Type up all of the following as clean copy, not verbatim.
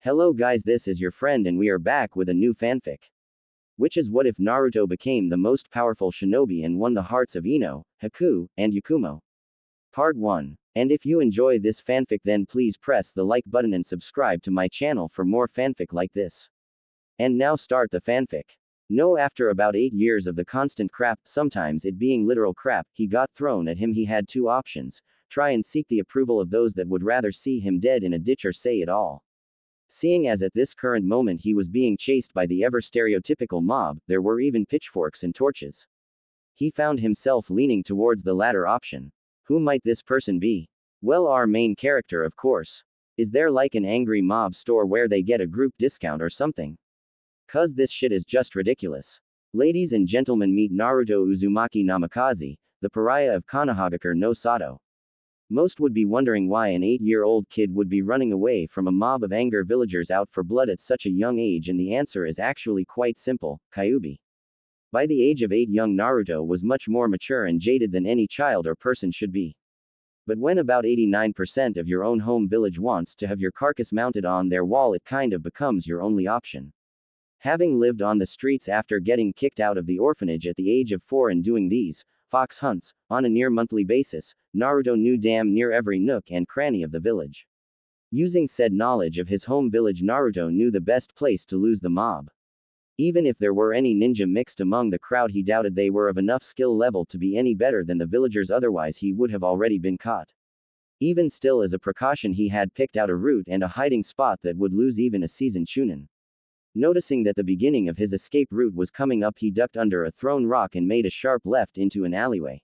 Hello guys, this is your friend and we are back with a new fanfic. Which is what if Naruto became the most powerful shinobi and won the hearts of Ino, Haku, and Yakumo? Part 1. And if you enjoy this fanfic then please press the like button and subscribe to my channel for more fanfic like this. And now start the fanfic. No, after about 8 years of the constant crap, sometimes it being literal crap, he got thrown at him. He had two options: try and seek the approval of those that would rather see him dead in a ditch, or say it all. Seeing as at this current moment he was being chased by the ever stereotypical mob, there were even pitchforks and torches. He found himself leaning towards the latter option. Who might this person be? Well, our main character, of course. Is there like an angry mob store where they get a group discount or something? 'Cause this shit is just ridiculous. Ladies and gentlemen, meet Naruto Uzumaki Namikaze, the pariah of Konohagakure no Sato. Most would be wondering why an 8-year-old kid would be running away from a mob of angry villagers out for blood at such a young age, and the answer is actually quite simple: Kyuubi. By the age of 8, young Naruto was much more mature and jaded than any child or person should be. But when about 89% of your own home village wants to have your carcass mounted on their wall, it kind of becomes your only option. Having lived on the streets after getting kicked out of the orphanage at the age of 4 and doing these fox hunts on a near monthly basis, Naruto knew damn near every nook and cranny of the village. Using said knowledge of his home village, Naruto knew the best place to lose the mob. Even if there were any ninja mixed among the crowd, he doubted they were of enough skill level to be any better than the villagers, otherwise he would have already been caught. Even still, as a precaution, he had picked out a route and a hiding spot that would lose even a seasoned chunin. Noticing that the beginning of his escape route was coming up, he ducked under a thrown rock and made a sharp left into an alleyway.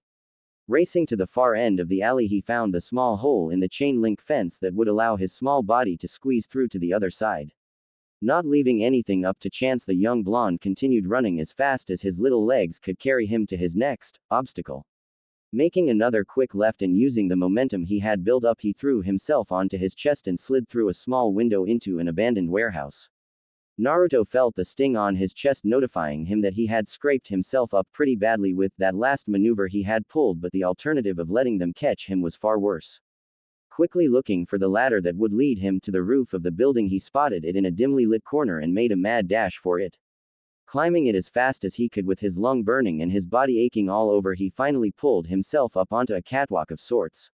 Racing to the far end of the alley, he found the small hole in the chain link fence that would allow his small body to squeeze through to the other side. Not leaving anything up to chance, the young blonde continued running as fast as his little legs could carry him to his next obstacle. Making another quick left and using the momentum he had built up, he threw himself onto his chest and slid through a small window into an abandoned warehouse. Naruto felt the sting on his chest, notifying him that he had scraped himself up pretty badly with that last maneuver he had pulled, but the alternative of letting them catch him was far worse. Quickly looking for the ladder that would lead him to the roof of the building, he spotted it in a dimly lit corner and made a mad dash for it. Climbing it as fast as he could with his lung burning and his body aching all over, he finally pulled himself up onto a catwalk of sorts.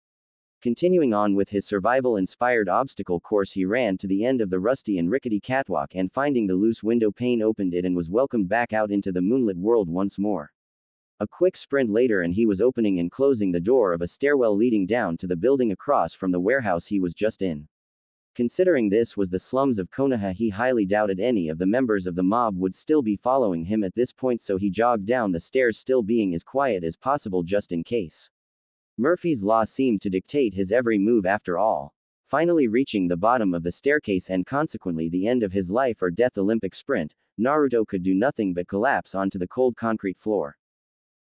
Continuing on with his survival-inspired obstacle course, he ran to the end of the rusty and rickety catwalk and, finding the loose window pane, opened it and was welcomed back out into the moonlit world once more. A quick sprint later and he was opening and closing the door of a stairwell leading down to the building across from the warehouse he was just in. Considering this was the slums of Konoha, he highly doubted any of the members of the mob would still be following him at this point, so he jogged down the stairs, still being as quiet as possible just in case. Murphy's Law seemed to dictate his every move after all. Finally reaching the bottom of the staircase and consequently the end of his life or death Olympic sprint, Naruto could do nothing but collapse onto the cold concrete floor.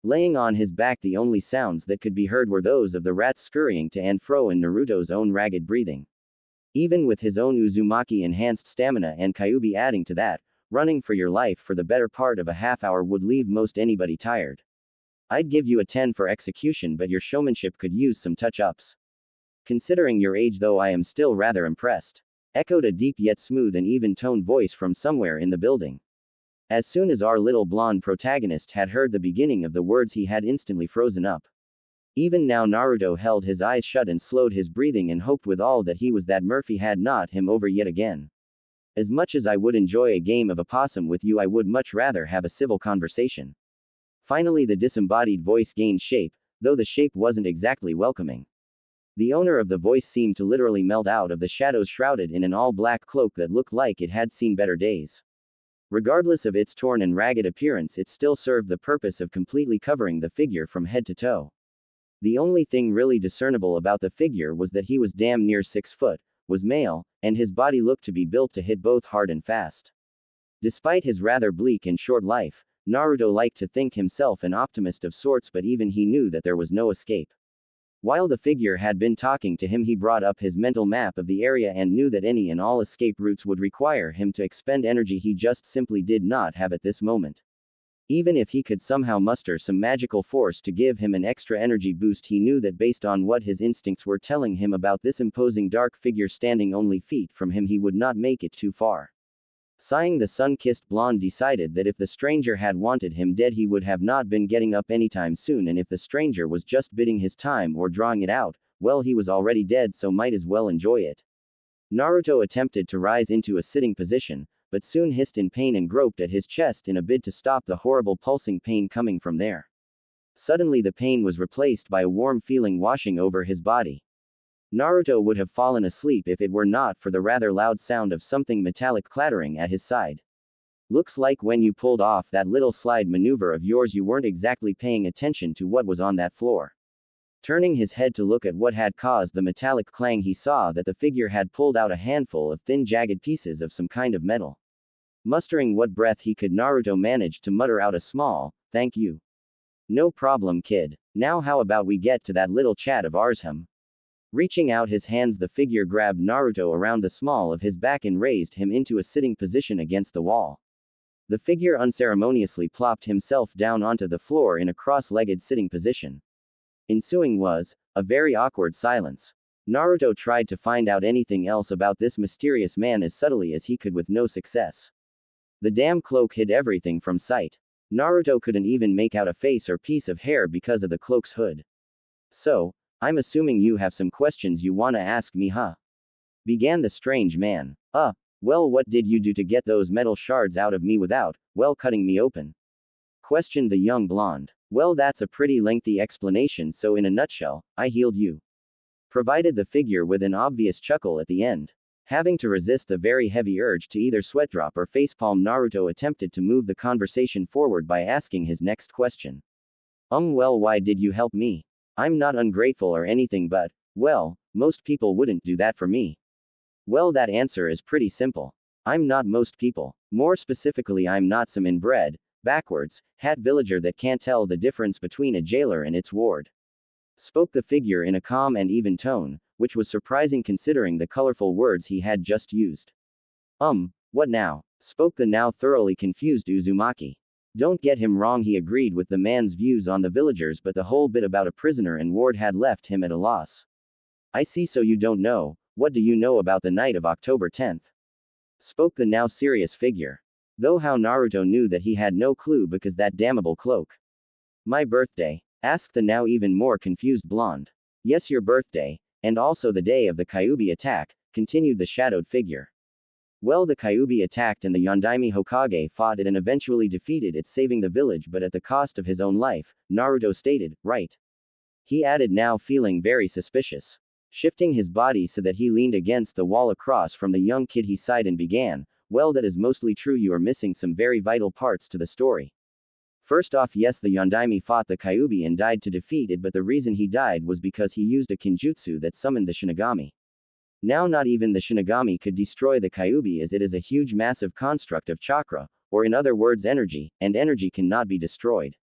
Laying on his back, the only sounds that could be heard were those of the rats scurrying to and fro and Naruto's own ragged breathing. Even with his own Uzumaki enhanced stamina and Kyuubi adding to that, running for your life for the better part of a half hour would leave most anybody tired. I'd give you a 10 for execution, but your showmanship could use some touch-ups. Considering your age though, I am still rather impressed. Echoed a deep yet smooth and even-toned voice from somewhere in the building. As soon as our little blonde protagonist had heard the beginning of the words, he had instantly frozen up. Even now Naruto held his eyes shut and slowed his breathing and hoped with all that he was that Murphy had not him over yet again. As much as I would enjoy a game of opossum with you, I would much rather have a civil conversation. Finally the disembodied voice gained shape, though the shape wasn't exactly welcoming. The owner of the voice seemed to literally melt out of the shadows, shrouded in an all-black cloak that looked like it had seen better days. Regardless of its torn and ragged appearance, it still served the purpose of completely covering the figure from head to toe. The only thing really discernible about the figure was that he was damn near 6 foot, was male, and his body looked to be built to hit both hard and fast. Despite his rather bleak and short life, Naruto liked to think himself an optimist of sorts, but even he knew that there was no escape. While the figure had been talking to him, he brought up his mental map of the area and knew that any and all escape routes would require him to expend energy he just simply did not have at this moment. Even if he could somehow muster some magical force to give him an extra energy boost, he knew that based on what his instincts were telling him about this imposing dark figure standing only feet from him, he would not make it too far. Sighing, the sun-kissed blonde decided that if the stranger had wanted him dead, he would have not been getting up anytime soon, and if the stranger was just biding his time or drawing it out, well, he was already dead, so might as well enjoy it. Naruto attempted to rise into a sitting position, but soon hissed in pain and groped at his chest in a bid to stop the horrible pulsing pain coming from there. Suddenly the pain was replaced by a warm feeling washing over his body. Naruto would have fallen asleep if it were not for the rather loud sound of something metallic clattering at his side. Looks like when you pulled off that little slide maneuver of yours, you weren't exactly paying attention to what was on that floor. Turning his head to look at what had caused the metallic clang, he saw that the figure had pulled out a handful of thin, jagged pieces of some kind of metal. Mustering what breath he could, Naruto managed to mutter out a small, "Thank you." "No problem, kid. Now how about we get to that little chat of ours, hum?" Reaching out his hands, the figure grabbed Naruto around the small of his back and raised him into a sitting position against the wall. The figure unceremoniously plopped himself down onto the floor in a cross-legged sitting position. Ensuing was a very awkward silence. Naruto tried to find out anything else about this mysterious man as subtly as he could, with no success. The damn cloak hid everything from sight. Naruto couldn't even make out a face or piece of hair because of the cloak's hood. "So, I'm assuming you have some questions you wanna ask me, huh?" began the strange man. Well, what did you do to get those metal shards out of me without, well, cutting me open?" questioned the young blonde. "Well, that's a pretty lengthy explanation, so in a nutshell, I healed you," provided the figure with an obvious chuckle at the end. Having to resist the very heavy urge to either sweatdrop or facepalm, Naruto attempted to move the conversation forward by asking his next question. Well, why did you help me? I'm not ungrateful or anything, but, well, most people wouldn't do that for me." "Well, that answer is pretty simple. I'm not most people. More specifically, I'm not some inbred, backwards, hat villager that can't tell the difference between a jailer and its ward," spoke the figure in a calm and even tone, which was surprising considering the colorful words he had just used. What now?" spoke the now thoroughly confused Uzumaki. Don't get him wrong, he agreed with the man's views on the villagers, but the whole bit about a prisoner and ward had left him at a loss. "I see, so you don't know. What do you know about the night of October 10th? spoke the now serious figure. Though how Naruto knew that he had no clue because that damnable cloak. "My birthday?" asked the now even more confused blonde. "Yes, your birthday, and also the day of the Kyuubi attack," continued the shadowed figure. "Well, the Kyuubi attacked and the Yondaime Hokage fought it and eventually defeated it, saving the village but at the cost of his own life," Naruto stated, "right?" he added, now feeling very suspicious. Shifting his body so that he leaned against the wall across from the young kid, he sighed and began, "Well, that is mostly true. You are missing some very vital parts to the story. First off, yes, the Yondaime fought the Kyuubi and died to defeat it, but the reason he died was because he used a kinjutsu that summoned the Shinigami. Now, not even the Shinigami could destroy the Kyuubi, as it is a huge massive construct of chakra, or in other words energy, and energy cannot be destroyed.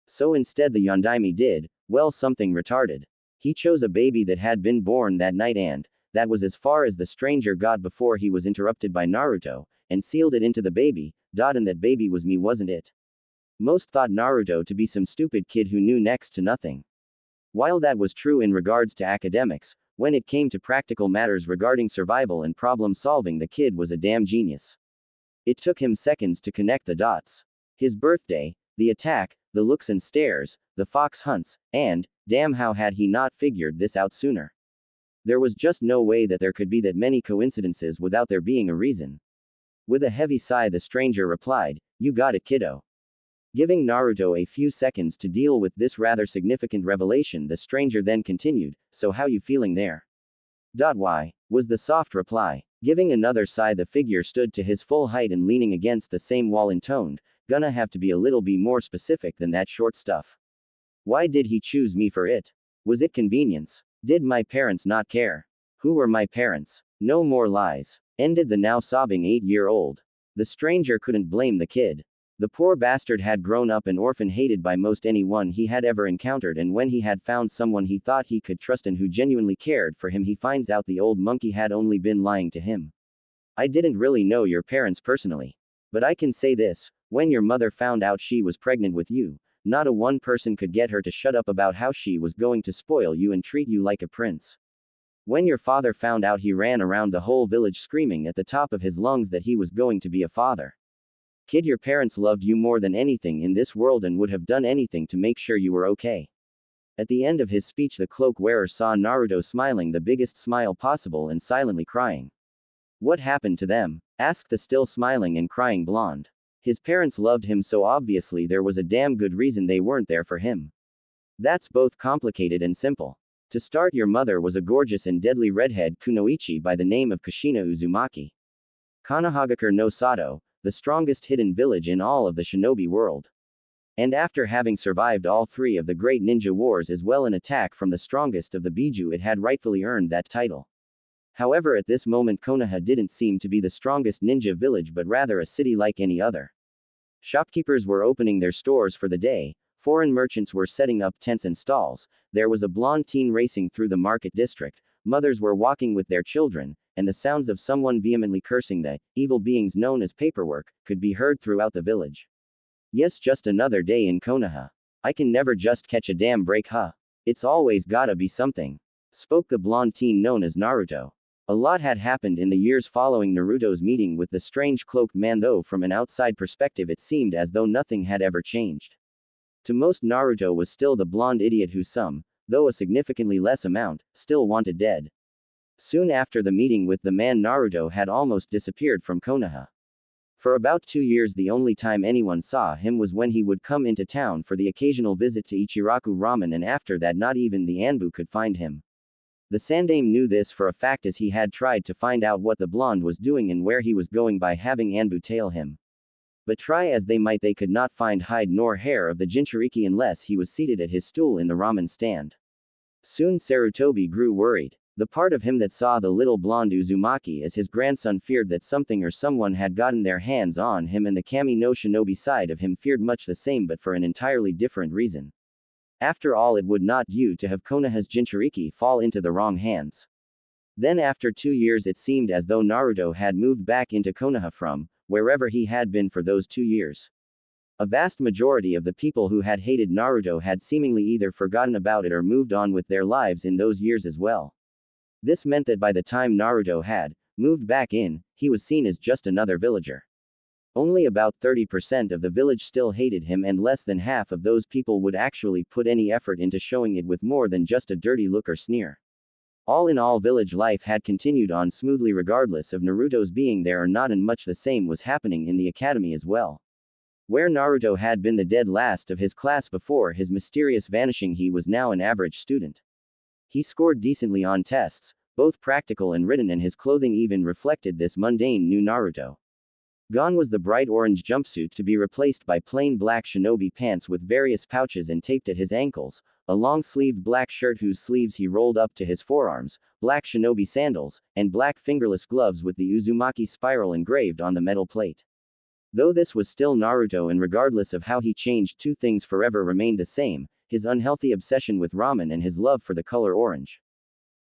So instead the Yondaime did, well, something retarded. He chose a baby that had been born that night, and that was as far as the stranger got before he was interrupted by Naruto, and sealed it into the baby, and that baby was me, wasn't it?" Most thought Naruto to be some stupid kid who knew next to nothing. While that was true in regards to academics, when it came to practical matters regarding survival and problem solving, the kid was a damn genius. It took him seconds to connect the dots. His birthday, the attack, the looks and stares, the fox hunts, and, damn, how had he not figured this out sooner? There was just no way that there could be that many coincidences without there being a reason. With a heavy sigh, the stranger replied, "You got it, kiddo." Giving Naruto a few seconds to deal with this rather significant revelation, the stranger then continued, "So how you feeling there?" "Why?" was the soft reply. Giving another sigh, the figure stood to his full height and leaning against the same wall intoned, "Gonna have to be a little bit more specific than that short stuff. Why did he choose me for it? Was it convenience? Did my parents not care? Who were my parents? No more lies," ended the now sobbing 8-year-old. The stranger couldn't blame the kid. The poor bastard had grown up an orphan, hated by most anyone he had ever encountered, and when he had found someone he thought he could trust and who genuinely cared for him, he finds out the old monkey had only been lying to him. "I didn't really know your parents personally. But I can say this, When your mother found out she was pregnant with you, not a one person could get her to shut up about how she was going to spoil you and treat you like a prince. When your father found out, he ran around the whole village screaming at the top of his lungs that he was going to be a father. Kid, your parents loved you more than anything in this world and would have done anything to make sure you were okay. At the end of his speech, the cloak wearer saw Naruto smiling the biggest smile possible and silently crying. What happened to them? Asked the still smiling and crying blonde. His parents loved him, so obviously there was a damn good reason they weren't there for him. That's both complicated and simple. To start, your mother was a gorgeous and deadly redhead kunoichi by the name of Kushina Uzumaki. Konohagakure no Sato, the strongest hidden village in all of the shinobi world. And after having survived all three of the great ninja wars as well an attack from the strongest of the Biju, it had rightfully earned that title. However, at this moment Konoha didn't seem to be the strongest ninja village but rather a city like any other. Shopkeepers were opening their stores for the day, foreign merchants were setting up tents and stalls, there was a blonde teen racing through the market district, mothers were walking with their children, and the sounds of someone vehemently cursing the evil beings known as paperwork could be heard throughout the village. Yes, just another day in Konoha. I can never just catch a damn break, huh? It's always gotta be something. Spoke the blonde teen known as Naruto. A lot had happened in the years following Naruto's meeting with the strange cloaked man, though from an outside perspective it seemed as though nothing had ever changed. To most, Naruto was still the blonde idiot who some, though a significantly less amount, still wanted dead. Soon after the meeting with the man, Naruto had almost disappeared from Konoha. For about 2 years the only time anyone saw him was when he would come into town for the occasional visit to Ichiraku Ramen, and after that not even the Anbu could find him. The Sandaime knew this for a fact, as he had tried to find out what the blonde was doing and where he was going by having Anbu tail him. But try as they might, they could not find hide nor hair of the Jinchuriki unless he was seated at his stool in the ramen stand. Soon Sarutobi grew worried. The part of him that saw the little blonde Uzumaki as his grandson feared that something or someone had gotten their hands on him, and the Kami no Shinobi side of him feared much the same but for an entirely different reason. After all, it would not do to have Konoha's Jinchuriki fall into the wrong hands. Then after 2 years it seemed as though Naruto had moved back into Konoha from wherever he had been for those 2 years. A vast majority of the people who had hated Naruto had seemingly either forgotten about it or moved on with their lives in those years as well. This meant that by the time Naruto had moved back in, he was seen as just another villager. Only about 30% of the village still hated him, and less than half of those people would actually put any effort into showing it with more than just a dirty look or sneer. All in all, village life had continued on smoothly regardless of Naruto's being there or not, and much the same was happening in the academy as well. Where Naruto had been the dead last of his class before his mysterious vanishing, he was now an average student. He scored decently on tests, both practical and written, and his clothing even reflected this mundane new Naruto. Gone was the bright orange jumpsuit, to be replaced by plain black shinobi pants with various pouches and taped at his ankles, a long-sleeved black shirt whose sleeves he rolled up to his forearms, black shinobi sandals, and black fingerless gloves with the Uzumaki spiral engraved on the metal plate. Though this was still Naruto, and regardless of how he changed, two things forever remained the same: his unhealthy obsession with ramen and his love for the color orange.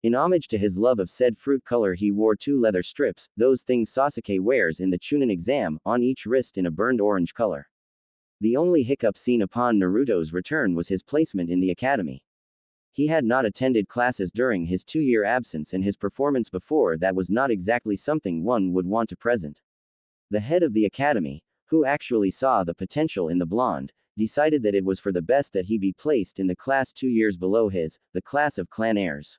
In homage to his love of said fruit color, he wore 2 leather strips, those things Sasuke wears in the Chunin exam, on each wrist in a burned orange color. The only hiccup seen upon Naruto's return was his placement in the academy. He had not attended classes during his 2-year absence, and his performance before that was not exactly something one would want to present. The head of the academy, who actually saw the potential in the blonde, decided that it was for the best that he be placed in the class 2 years below his, the class of clan heirs.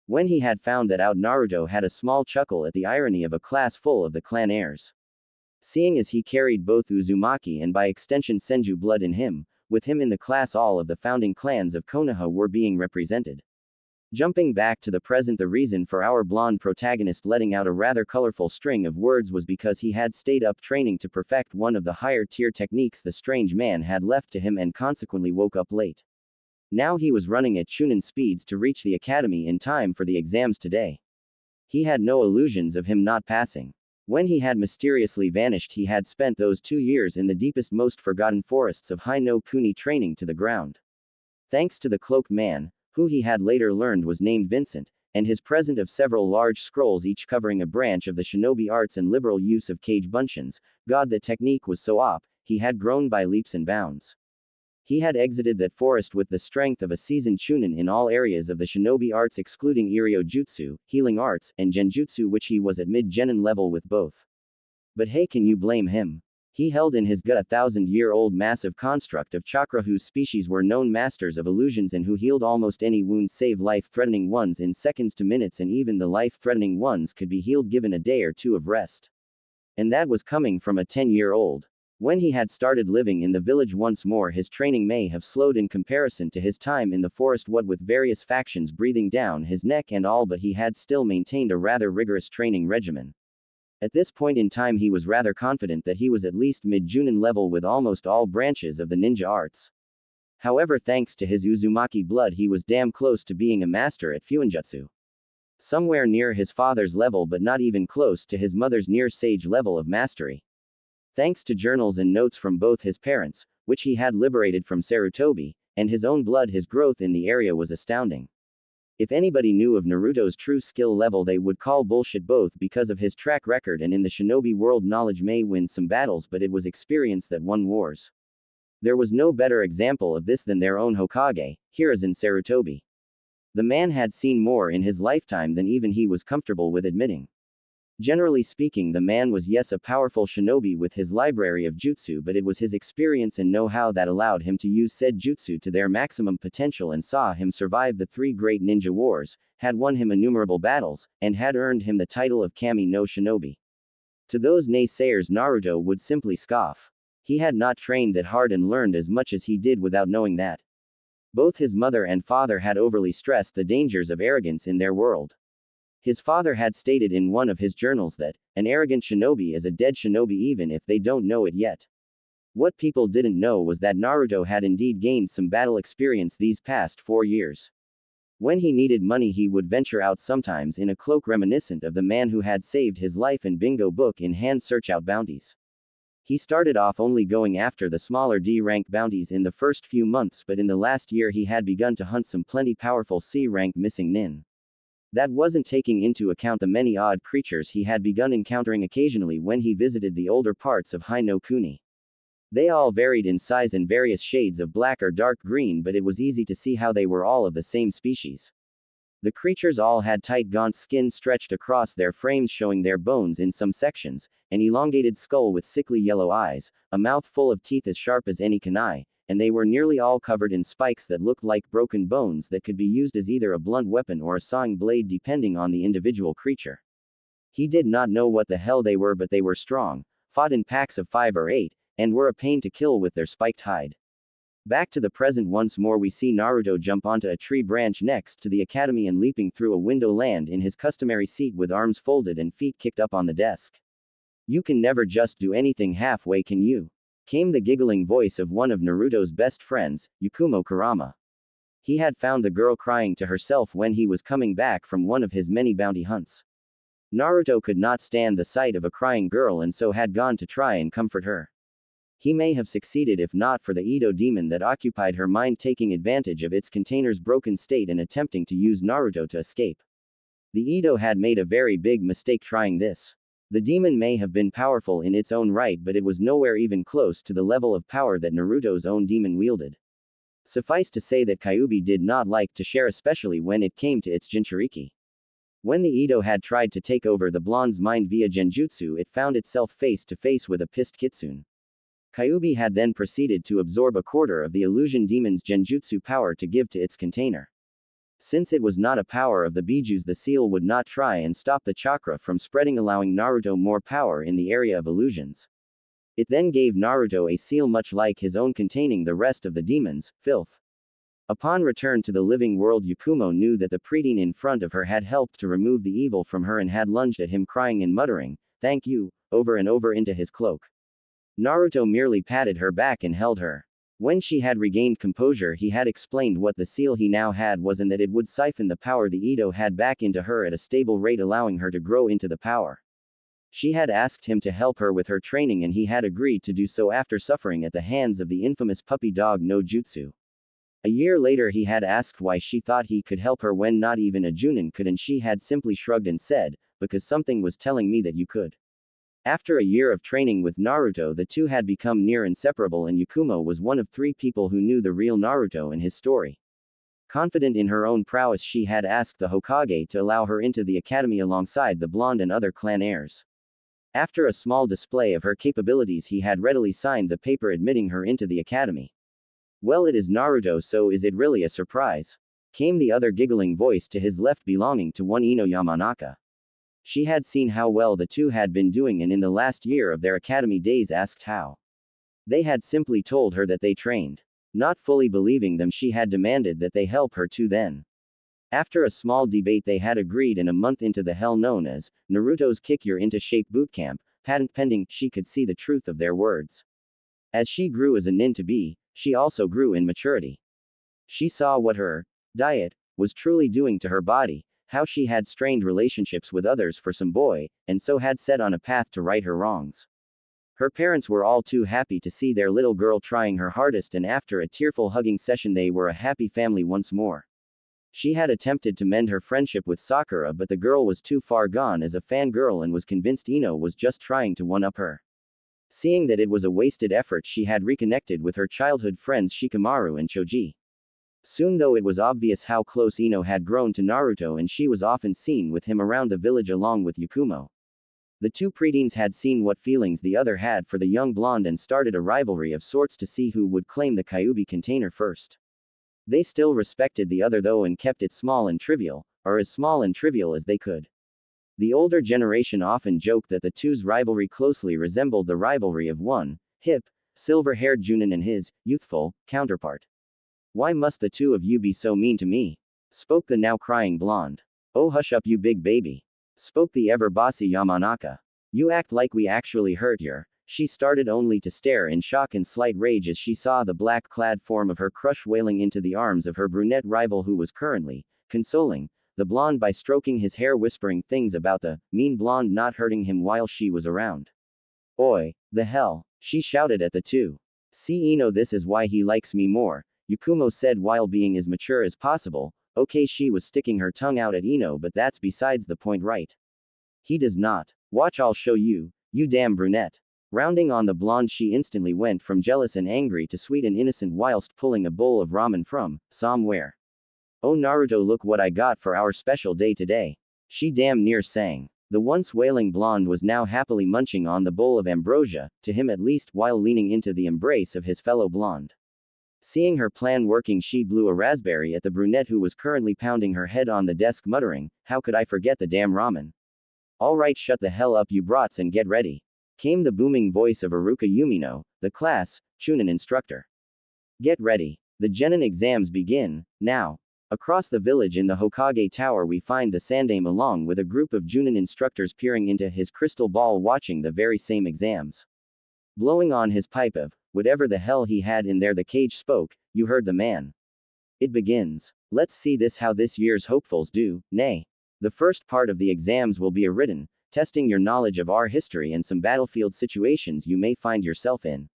When he had found that out, Naruto had a small chuckle at the irony of a class full of the clan heirs. Seeing as he carried both Uzumaki and by extension Senju blood in him, with him in the class all of the founding clans of Konoha were being represented. Jumping back to the present, the reason for our blonde protagonist letting out a rather colorful string of words was because he had stayed up training to perfect one of the higher tier techniques the strange man had left to him, and consequently woke up late. Now he was running at Chunin speeds to reach the academy in time for the exams today. He had no illusions of him not passing. When he had mysteriously vanished, he had spent those 2 years in the deepest, most forgotten forests of Hai no Kuni training to the ground. Thanks to the cloaked man, who he had later learned was named Vincent, and his present of several large scrolls each covering a branch of the shinobi arts and liberal use of kage bunshin, God, the technique was so op, he had grown by leaps and bounds. He had exited that forest with the strength of a seasoned chunin in all areas of the shinobi arts excluding Iryo Jutsu, healing arts, and Genjutsu, which he was at mid-genin level with both. But hey, can you blame him? He held in his gut a 1,000-year-old massive construct of chakra whose species were known masters of illusions and who healed almost any wounds save life-threatening ones in seconds to minutes, and even the life-threatening ones could be healed given a day or two of rest. And that was coming from a 10-year-old. When he had started living in the village once more, his training may have slowed in comparison to his time in the forest, what with various factions breathing down his neck and all, but he had still maintained a rather rigorous training regimen. At this point in time he was rather confident that he was at least mid-Junin level with almost all branches of the ninja arts. However, thanks to his Uzumaki blood, he was damn close to being a master at Fuinjutsu. Somewhere near his father's level, but not even close to his mother's near sage level of mastery. Thanks to journals and notes from both his parents, which he had liberated from Sarutobi, and his own blood, his growth in the area was astounding. If anybody knew of Naruto's true skill level, they would call bullshit, both because of his track record and in the shinobi world. Knowledge may win some battles, but it was experience that won wars. There was no better example of this than their own Hokage, Hiruzen Sarutobi. The man had seen more in his lifetime than even he was comfortable with admitting. Generally speaking, the man was, yes, a powerful shinobi with his library of jutsu, but it was his experience and know-how that allowed him to use said jutsu to their maximum potential and saw him survive the 3 great ninja wars, had won him innumerable battles, and had earned him the title of Kami no Shinobi. To those naysayers, Naruto would simply scoff. He had not trained that hard and learned as much as he did without knowing that. Both his mother and father had overly stressed the dangers of arrogance in their world. His father had stated in one of his journals that an arrogant shinobi is a dead shinobi even if they don't know it yet. What people didn't know was that Naruto had indeed gained some battle experience these past 4 years. When he needed money, he would venture out, sometimes in a cloak reminiscent of the man who had saved his life, and bingo book in hand search out bounties. He started off only going after the smaller D-rank bounties in the first few months, but in the last year he had begun to hunt some plenty powerful C-rank missing nin. That wasn't taking into account the many odd creatures he had begun encountering occasionally when he visited the older parts of Hai no Kuni. They all varied in size and various shades of black or dark green, but it was easy to see how they were all of the same species. The creatures all had tight gaunt skin stretched across their frames showing their bones in some sections, an elongated skull with sickly yellow eyes, a mouth full of teeth as sharp as any kunai, and they were nearly all covered in spikes that looked like broken bones that could be used as either a blunt weapon or a sawing blade depending on the individual creature. He did not know what the hell they were, but they were strong, fought in packs of 5 or 8, and were a pain to kill with their spiked hide. Back to the present once more, we see Naruto jump onto a tree branch next to the academy and leaping through a window land in his customary seat with arms folded and feet kicked up on the desk. "You can never just do anything halfway, can you?" Came the giggling voice of one of Naruto's best friends, Yakumo Kurama. He had found the girl crying to herself when he was coming back from one of his many bounty hunts. Naruto could not stand the sight of a crying girl and so had gone to try and comfort her. He may have succeeded if not for the Edo demon that occupied her mind, taking advantage of its container's broken state and attempting to use Naruto to escape. The Edo had made a very big mistake trying this. The demon may have been powerful in its own right, but it was nowhere even close to the level of power that Naruto's own demon wielded. Suffice to say that Kyuubi did not like to share, especially when it came to its Jinchuriki. When the Edo had tried to take over the blonde's mind via Genjutsu, it found itself face to face with a pissed Kitsune. Kyuubi had then proceeded to absorb a quarter of the illusion demon's Genjutsu power to give to its container. Since it was not a power of the Bijus, the seal would not try and stop the chakra from spreading, allowing Naruto more power in the area of illusions. It then gave Naruto a seal much like his own containing the rest of the demons, filth. Upon return to the living world, Yakumo knew that the preteen in front of her had helped to remove the evil from her and had lunged at him crying and muttering, "Thank you," over and over into his cloak. Naruto merely patted her back and held her. When she had regained composure, he had explained what the seal he now had was and that it would siphon the power the Edo had back into her at a stable rate, allowing her to grow into the power. She had asked him to help her with her training and he had agreed to do so after suffering at the hands of the infamous puppy dog no jutsu. A year later he had asked why she thought he could help her when not even a Junin could, and she had simply shrugged and said, "Because something was telling me that you could." After a year of training with Naruto, the two had become near inseparable, and Yakumo was one of 3 people who knew the real Naruto and his story. Confident in her own prowess, she had asked the Hokage to allow her into the academy alongside the blonde and other clan heirs. After a small display of her capabilities, he had readily signed the paper admitting her into the academy. Well, it is Naruto, so is it really a surprise? Came the other giggling voice to his left, belonging to one Ino Yamanaka. She had seen how well the two had been doing, and in the last year of their academy days asked how. They had simply told her that they trained. Not fully believing them, she had demanded that they help her too. Then, after a small debate, they had agreed, and a month into the hell known as Naruto's Kick Your Into Shape bootcamp, patent pending, she could see the truth of their words. As she grew as a nin to be, she also grew in maturity. She saw what her diet was truly doing to her body, how she had strained relationships with others for some boy, and so had set on a path to right her wrongs. Her parents were all too happy to see their little girl trying her hardest, and after a tearful hugging session, they were a happy family once more. She had attempted to mend her friendship with Sakura, but the girl was too far gone as a fangirl and was convinced Ino was just trying to one-up her. Seeing that it was a wasted effort, she had reconnected with her childhood friends Shikamaru and Choji. Soon, though, it was obvious how close Ino had grown to Naruto, and she was often seen with him around the village along with Yakumo. The two preteens had seen what feelings the other had for the young blonde and started a rivalry of sorts to see who would claim the Kyuubi container first. They still respected the other though, and kept it small and trivial, or as small and trivial as they could. The older generation often joked that the two's rivalry closely resembled the rivalry of one hip, silver-haired Junin and his youthful counterpart. "Why must the two of you be so mean to me?" spoke the now crying blonde. "Oh, hush up, you big baby," spoke the ever bossy Yamanaka. "You act like we actually hurt you." She started only to stare in shock and slight rage as she saw the black-clad form of her crush wailing into the arms of her brunette rival, who was currently consoling the blonde by stroking his hair, whispering things about the mean blonde not hurting him while she was around. "Oi, the hell," she shouted at the two. "See, Ino, this is why he likes me more," Yakumo said while being as mature as possible. Okay, she was sticking her tongue out at Ino, but that's besides the point, right? "He does not. Watch, I'll show you, you damn brunette." Rounding on the blonde, she instantly went from jealous and angry to sweet and innocent whilst pulling a bowl of ramen from somewhere. "Oh Naruto, look what I got for our special day today," she damn near sang. The once wailing blonde was now happily munching on the bowl of ambrosia, to him at least, while leaning into the embrace of his fellow blonde. Seeing her plan working, she blew a raspberry at the brunette, who was currently pounding her head on the desk muttering, "How could I forget the damn ramen?" "Alright, shut the hell up, you brats, and get ready," came the booming voice of Iruka Yumino, the class Chunin instructor. "Get ready. The Genin exams begin now." Across the village in the Hokage Tower, we find the Sandaime along with a group of Junin instructors peering into his crystal ball, watching the very same exams. Blowing on his pipe of whatever the hell he had in there, the cage spoke. "You heard the man. It begins. Let's see this how this year's hopefuls do, nay. The first part of the exams will be a written, testing your knowledge of our history and some battlefield situations you may find yourself in."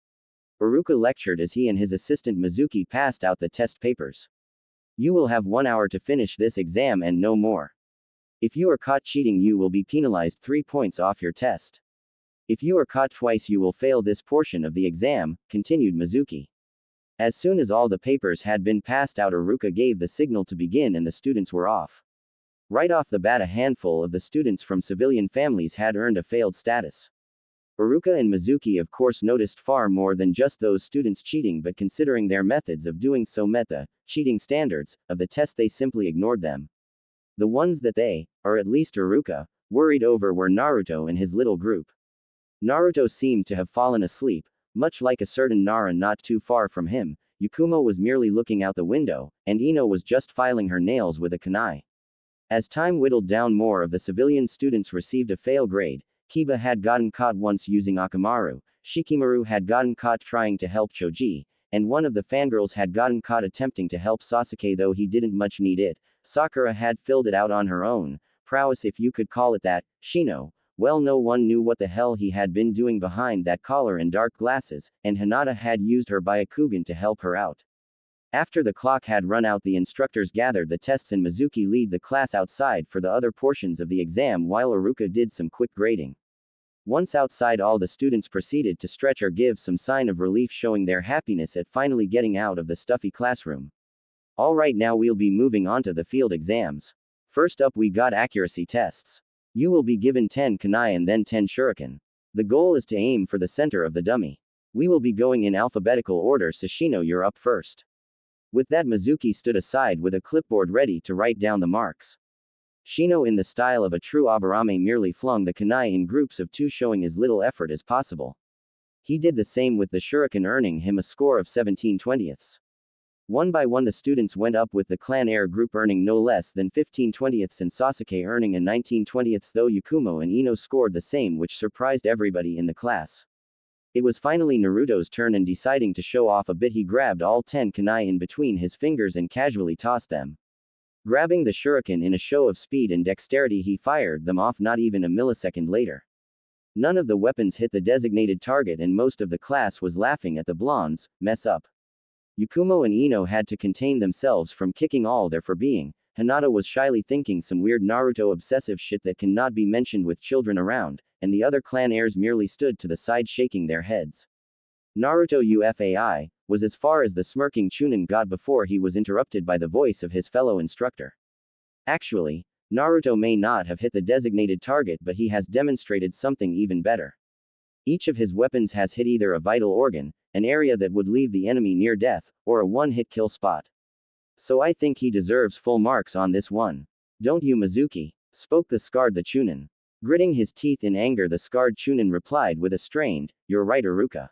Iruka lectured as he and his assistant Mizuki passed out the test papers. "You will have 1 hour to finish this exam and no more. If you are caught cheating, you will be penalized 3 points off your test. If you are caught twice, you will fail this portion of the exam," continued Mizuki. As soon as all the papers had been passed out, Iruka gave the signal to begin and the students were off. Right off the bat, a handful of the students from civilian families had earned a failed status. Iruka and Mizuki of course noticed far more than just those students cheating, but considering their methods of doing so met the cheating standards of the test, they simply ignored them. The ones that they, or at least Iruka, worried over were Naruto and his little group. Naruto seemed to have fallen asleep, much like a certain Nara not too far from him. Yakumo was merely looking out the window, and Ino was just filing her nails with a kunai. As time whittled down, more of the civilian students received a fail grade. Kiba had gotten caught once using Akamaru, Shikimaru had gotten caught trying to help Choji, and one of the fangirls had gotten caught attempting to help Sasuke, though he didn't much need it. Sakura had filled it out on her own prowess, if you could call it that. Shino, well, no one knew what the hell he had been doing behind that collar and dark glasses, and Hinata had used her Byakugan to help her out. After the clock had run out, the instructors gathered the tests and Mizuki led the class outside for the other portions of the exam while Iruka did some quick grading. Once outside, all the students proceeded to stretch or give some sign of relief, showing their happiness at finally getting out of the stuffy classroom. Alright, now we'll be moving on to the field exams. First up, we got accuracy tests. You will be given 10 kunai and then 10 shuriken. The goal is to aim for the center of the dummy. We will be going in alphabetical order, so Shino, you're up first. With that, Mizuki stood aside with a clipboard ready to write down the marks. Shino, in the style of a true Aburame, merely flung the kunai in groups of 2, showing as little effort as possible. He did the same with the shuriken, earning him a score of 17/20. One by one, the students went up with the clan air group earning no less than 15/20 and Sasuke earning a 19/20, though Yakumo and Ino scored the same, which surprised everybody in the class. It was finally Naruto's turn, and deciding to show off a bit, he grabbed all 10 kunai in between his fingers and casually tossed them. Grabbing the shuriken in a show of speed and dexterity, he fired them off not even a millisecond later. None of the weapons hit the designated target, and most of the class was laughing at the blonde's mess up. Yakumo and Ino had to contain themselves from kicking all their for being. Hinata was shyly thinking some weird Naruto obsessive shit that cannot be mentioned with children around, and the other clan heirs merely stood to the side shaking their heads. Naruto UFAI was as far as the smirking Chunin got before he was interrupted by the voice of his fellow instructor. Actually, Naruto may not have hit the designated target, but he has demonstrated something even better. Each of his weapons has hit either a vital organ, an area that would leave the enemy near death, or a one-hit kill spot. So I think he deserves full marks on this one. Don't you, Mizuki? Spoke the scarred the Chunin. Gritting his teeth in anger, the scarred Chunin replied with a strained, "You're right, Iruka.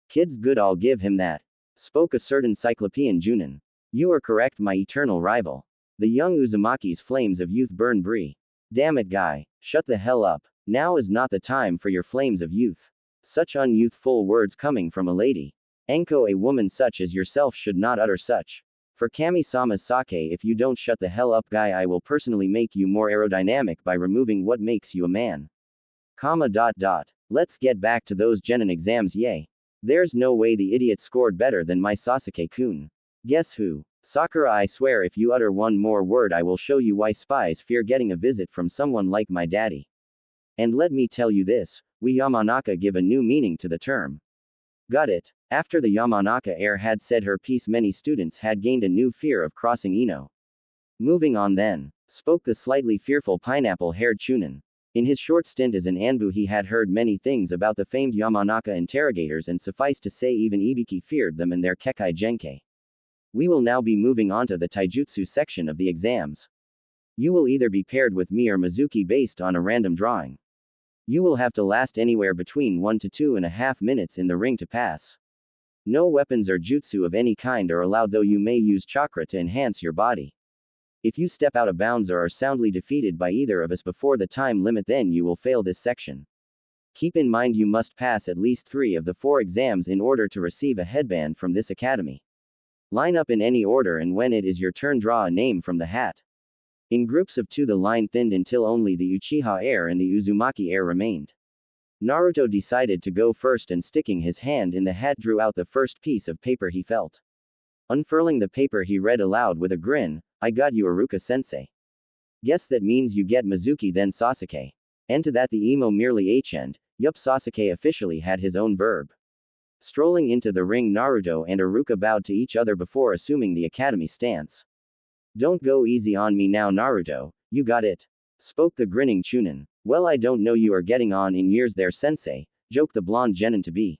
Kid's good, I'll give him that." Spoke a certain Cyclopean Junin. "You are correct, my eternal rival. The young Uzumaki's flames of youth burn brie. Damn it, guy. Shut the hell up. Now is not the time for your flames of youth. Such unyouthful words coming from a lady. Enko, a woman such as yourself should not utter such. For Kami-sama's sake, if you don't shut the hell up, guy, I will personally make you more aerodynamic by removing what makes you a man. Let's get back to those genin exams, yay. There's no way the idiot scored better than my Sasuke-kun. Guess who? Sakura, I swear if you utter one more word, I will show you why spies fear getting a visit from someone like my daddy. And let me tell you this, we Yamanaka give a new meaning to the term. Got it? After the Yamanaka heir had said her piece, many students had gained a new fear of crossing Ino. Moving on then, spoke the slightly fearful pineapple-haired Chunin. In his short stint as an Anbu, he had heard many things about the famed Yamanaka interrogators, and suffice to say even Ibiki feared them and their Kekai Genkai. We will now be moving on to the taijutsu section of the exams. You will either be paired with me or Mizuki based on a random drawing. You will have to last anywhere between 1 to 2.5 minutes in the ring to pass. No weapons or jutsu of any kind are allowed, though you may use chakra to enhance your body. If you step out of bounds or are soundly defeated by either of us before the time limit, then you will fail this section. Keep in mind you must pass at least 3 of the 4 exams in order to receive a headband from this academy. Line up in any order, and when it is your turn, draw a name from the hat. In groups of 2, the line thinned until only the Uchiha heir and the Uzumaki heir remained. Naruto decided to go first, and sticking his hand in the hat drew out the first piece of paper he felt. Unfurling the paper, he read aloud with a grin, "I got you, Iruka-sensei. Guess that means you get Mizuki then, Sasuke." And to that the emo merely h-end, yup, Sasuke officially had his own verb. Strolling into the ring, Naruto and Iruka bowed to each other before assuming the academy stance. "Don't go easy on me now, Naruto, you got it," spoke the grinning Chunin. "Well, I don't know you are getting on in years there, sensei," joked the blonde genin-to-be.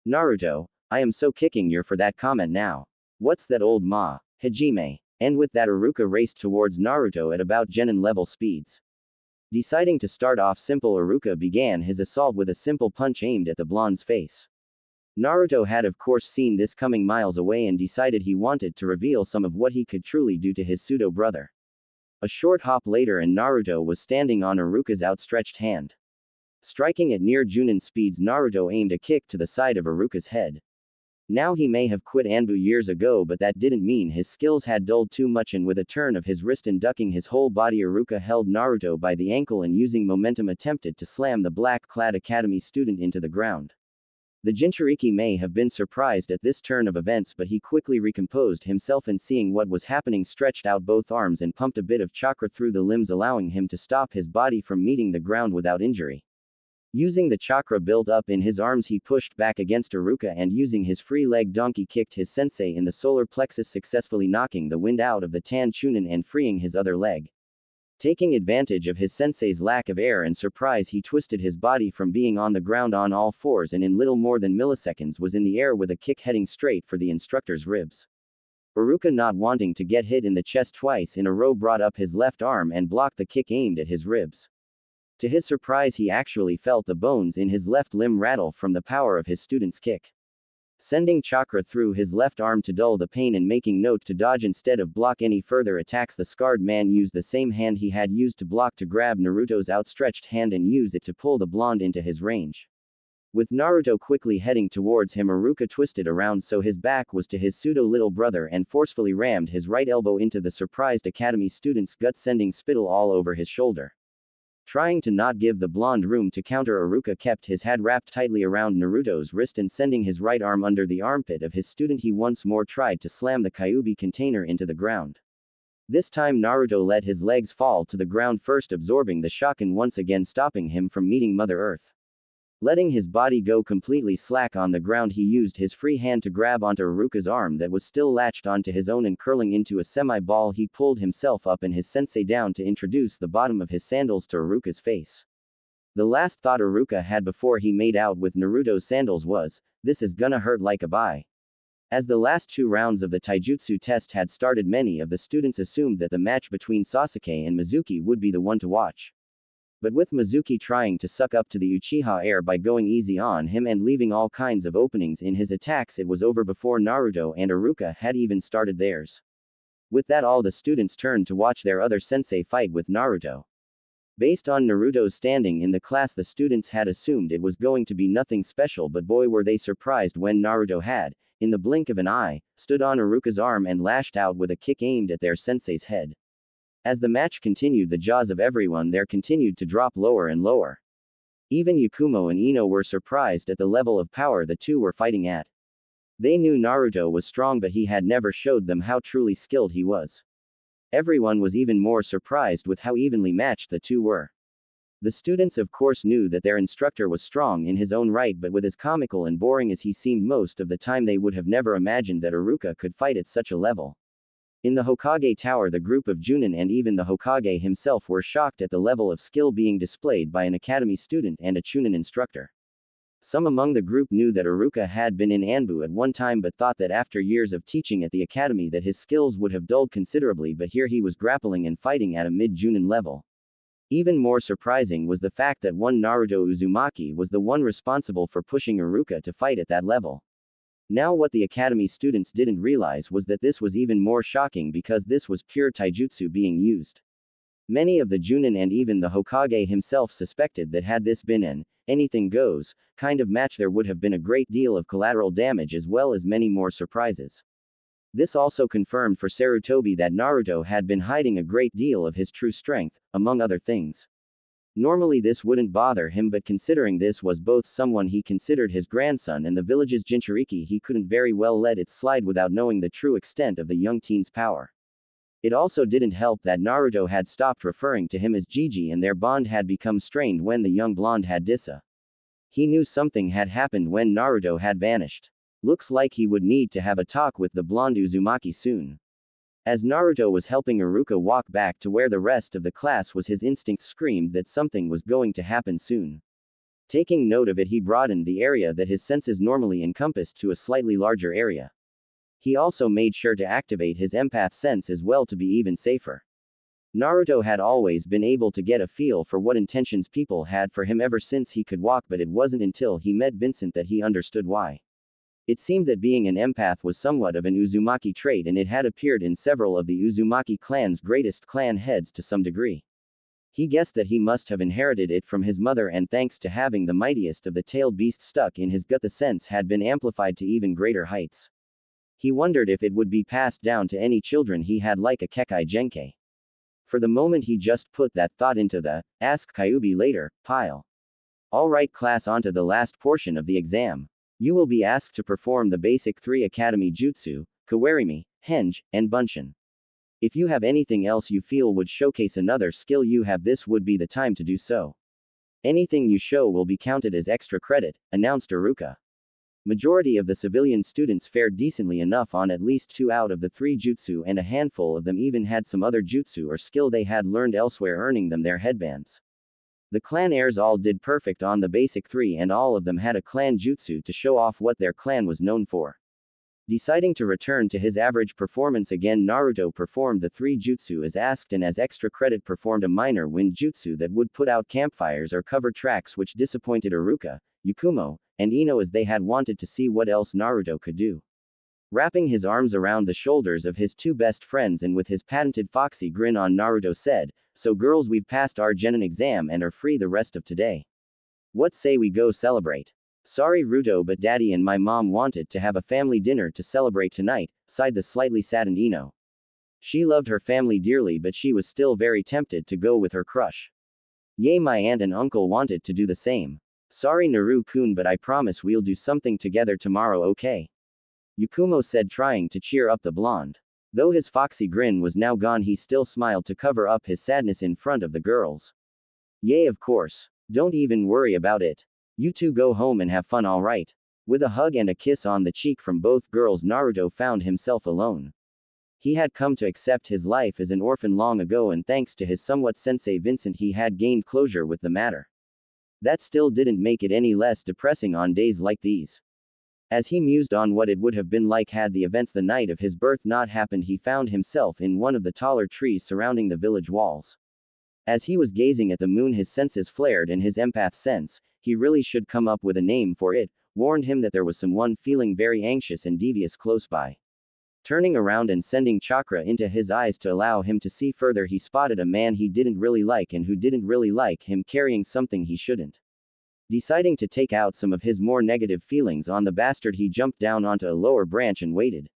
"Naruto, I am so kicking you for that comment now. What's that old ma, Hajime?" And with that, Iruka raced towards Naruto at about genin level speeds. Deciding to start off simple, Iruka began his assault with a simple punch aimed at the blonde's face. Naruto had of course seen this coming miles away and decided he wanted to reveal some of what he could truly do to his pseudo-brother. A short hop later and Naruto was standing on Iruka's outstretched hand. Striking at near Junin speeds, Naruto aimed a kick to the side of Iruka's head. Now he may have quit Anbu years ago, but that didn't mean his skills had dulled too much, and with a turn of his wrist and ducking his whole body, Iruka held Naruto by the ankle and using momentum attempted to slam the black-clad academy student into the ground. The Jinchuriki may have been surprised at this turn of events, but he quickly recomposed himself and seeing what was happening stretched out both arms and pumped a bit of chakra through the limbs, allowing him to stop his body from meeting the ground without injury. Using the chakra built up in his arms, he pushed back against Iruka and using his free leg donkey kicked his sensei in the solar plexus, successfully knocking the wind out of the Tan Chunin and freeing his other leg. Taking advantage of his sensei's lack of air and surprise, he twisted his body from being on the ground on all fours and in little more than milliseconds was in the air with a kick heading straight for the instructor's ribs. Iruka, not wanting to get hit in the chest twice in a row, brought up his left arm and blocked the kick aimed at his ribs. To his surprise, he actually felt the bones in his left limb rattle from the power of his student's kick. Sending chakra through his left arm to dull the pain and making note to dodge instead of block any further attacks, the scarred man used the same hand he had used to block to grab Naruto's outstretched hand and use it to pull the blonde into his range. With Naruto quickly heading towards him, Iruka twisted around so his back was to his pseudo-little brother and forcefully rammed his right elbow into the surprised academy student's gut, sending spittle all over his shoulder. Trying to not give the blonde room to counter, Iruka kept his hand wrapped tightly around Naruto's wrist and sending his right arm under the armpit of his student, he once more tried to slam the Kyuubi container into the ground. This time Naruto let his legs fall to the ground first, absorbing the shock and once again stopping him from meeting Mother Earth. Letting his body go completely slack on the ground, he used his free hand to grab onto Iruka's arm that was still latched onto his own and curling into a semi-ball, he pulled himself up and his sensei down to introduce the bottom of his sandals to Iruka's face. The last thought Iruka had before he made out with Naruto's sandals was, "This is gonna hurt like a bye." As the last 2 rounds of the taijutsu test had started, many of the students assumed that the match between Sasuke and Mizuki would be the one to watch. But with Mizuki trying to suck up to the Uchiha air by going easy on him and leaving all kinds of openings in his attacks, it was over before Naruto and Iruka had even started theirs. With that, all the students turned to watch their other sensei fight with Naruto. Based on Naruto's standing in the class, the students had assumed it was going to be nothing special, but boy were they surprised when Naruto had, in the blink of an eye, stood on Iruka's arm and lashed out with a kick aimed at their sensei's head. As the match continued, the jaws of everyone there continued to drop lower and lower. Even Yakumo and Ino were surprised at the level of power the two were fighting at. They knew Naruto was strong, but he had never showed them how truly skilled he was. Everyone was even more surprised with how evenly matched the two were. The students of course knew that their instructor was strong in his own right, but with as comical and boring as he seemed most of the time, they would have never imagined that Iruka could fight at such a level. In the Hokage Tower, the group of Junin and even the Hokage himself were shocked at the level of skill being displayed by an academy student and a Chunin instructor. Some among the group knew that Iruka had been in Anbu at one time, but thought that after years of teaching at the academy that his skills would have dulled considerably, but here he was grappling and fighting at a mid-Junin level. Even more surprising was the fact that one Naruto Uzumaki was the one responsible for pushing Iruka to fight at that level. Now what the academy students didn't realize was that this was even more shocking because this was pure taijutsu being used. Many of the Junin and even the Hokage himself suspected that had this been an anything goes kind of match, there would have been a great deal of collateral damage as well as many more surprises. This also confirmed for Sarutobi that Naruto had been hiding a great deal of his true strength, among other things. Normally this wouldn't bother him, but considering this was both someone he considered his grandson and the village's Jinchuriki, he couldn't very well let it slide without knowing the true extent of the young teen's power. It also didn't help that Naruto had stopped referring to him as Gigi and their bond had become strained when the young blonde had Dissa. He knew something had happened when Naruto had vanished. Looks like he would need to have a talk with the blonde Uzumaki soon. As Naruto was helping Iruka walk back to where the rest of the class was, his instinct screamed that something was going to happen soon. Taking note of it, he broadened the area that his senses normally encompassed to a slightly larger area. He also made sure to activate his empath sense as well to be even safer. Naruto had always been able to get a feel for what intentions people had for him ever since he could walk, but it wasn't until he met Vincent that he understood why. It seemed that being an empath was somewhat of an Uzumaki trait, and it had appeared in several of the Uzumaki clan's greatest clan heads to some degree. He guessed that he must have inherited it from his mother, and thanks to having the mightiest of the tailed beasts stuck in his gut, the sense had been amplified to even greater heights. He wondered if it would be passed down to any children he had, like a Kekai Genkai. For the moment he just put that thought into the ask Kyuubi later pile. Alright class, onto the last portion of the exam. You will be asked to perform the basic 3 academy jutsu, Kawarimi, Henge, and Bunshin. If you have anything else you feel would showcase another skill you have, this would be the time to do so. Anything you show will be counted as extra credit, announced Iruka. Majority of the civilian students fared decently enough on at least 2 out of the 3 jutsu, and a handful of them even had some other jutsu or skill they had learned elsewhere earning them their headbands. The clan heirs all did perfect on the basic 3, and all of them had a clan jutsu to show off what their clan was known for. Deciding to return to his average performance again, Naruto performed the 3 jutsu as asked, and as extra credit performed a minor wind jutsu that would put out campfires or cover tracks, which disappointed Iruka, Yakumo, and Ino, as they had wanted to see what else Naruto could do. Wrapping his arms around the shoulders of his 2 best friends and with his patented foxy grin on, Naruto said, "So girls, we've passed our genin exam and are free the rest of today. What say we go celebrate?" "Sorry Ruto, but daddy and my mom wanted to have a family dinner to celebrate tonight," sighed the slightly saddened Ino. She loved her family dearly, but she was still very tempted to go with her crush. "Yay, my aunt and uncle wanted to do the same. Sorry Naru-kun, but I promise we'll do something together tomorrow, okay?" Yakumo said, trying to cheer up the blonde. Though his foxy grin was now gone, he still smiled to cover up his sadness in front of the girls. "Yay, of course. Don't even worry about it. You two go home and have fun, alright?" With a hug and a kiss on the cheek from both girls, Naruto found himself alone. He had come to accept his life as an orphan long ago, and thanks to his somewhat sensei Vincent, he had gained closure with the matter. That still didn't make it any less depressing on days like these. As he mused on what it would have been like had the events the night of his birth not happened, he found himself in one of the taller trees surrounding the village walls. As he was gazing at the moon, his senses flared, and his empath sense, he really should come up with a name for it, warned him that there was someone feeling very anxious and devious close by. Turning around and sending chakra into his eyes to allow him to see further, he spotted a man he didn't really like and who didn't really like him carrying something he shouldn't. Deciding to take out some of his more negative feelings on the bastard, he jumped down onto a lower branch and waited.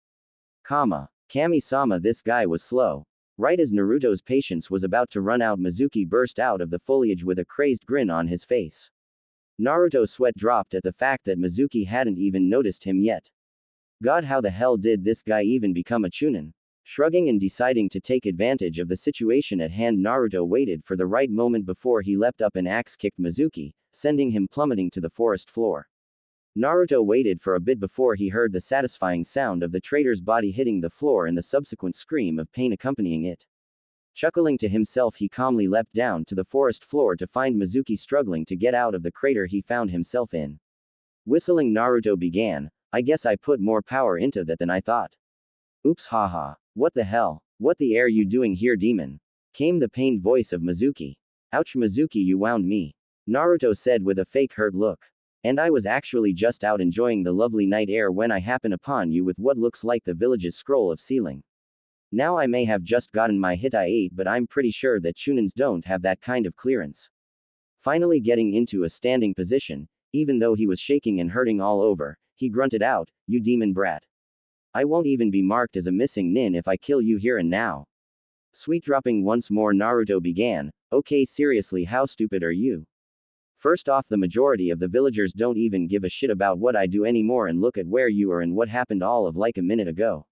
Kami-sama, this guy was slow. Right as Naruto's patience was about to run out, Mizuki burst out of the foliage with a crazed grin on his face. Naruto's sweat dropped at the fact that Mizuki hadn't even noticed him yet. God, how the hell did this guy even become a chunin? Shrugging and deciding to take advantage of the situation at hand, Naruto waited for the right moment before he leapt up and axe-kicked Mizuki, sending him plummeting to the forest floor. Naruto waited for a bit before he heard the satisfying sound of the traitor's body hitting the floor and the subsequent scream of pain accompanying it. Chuckling to himself, he calmly leapt down to the forest floor to find Mizuki struggling to get out of the crater he found himself in. Whistling, Naruto began, "I guess I put more power into that than I thought. Oops, haha. What the hell? What the air you doing here, demon?" came the pained voice of Mizuki. "Ouch Mizuki, you wound me," Naruto said with a fake hurt look. "And I was actually just out enjoying the lovely night air when I happen upon you with what looks like the village's scroll of sealing. Now I may have just gotten my hit I ate, but I'm pretty sure that chunins don't have that kind of clearance." Finally getting into a standing position, even though he was shaking and hurting all over, he grunted out, "You demon brat. I won't even be marked as a missing nin if I kill you here and now." Sweet dropping once more, Naruto began, "Okay, seriously, how stupid are you? First off, the majority of the villagers don't even give a shit about what I do anymore, and look at where you are and what happened all of like a minute ago."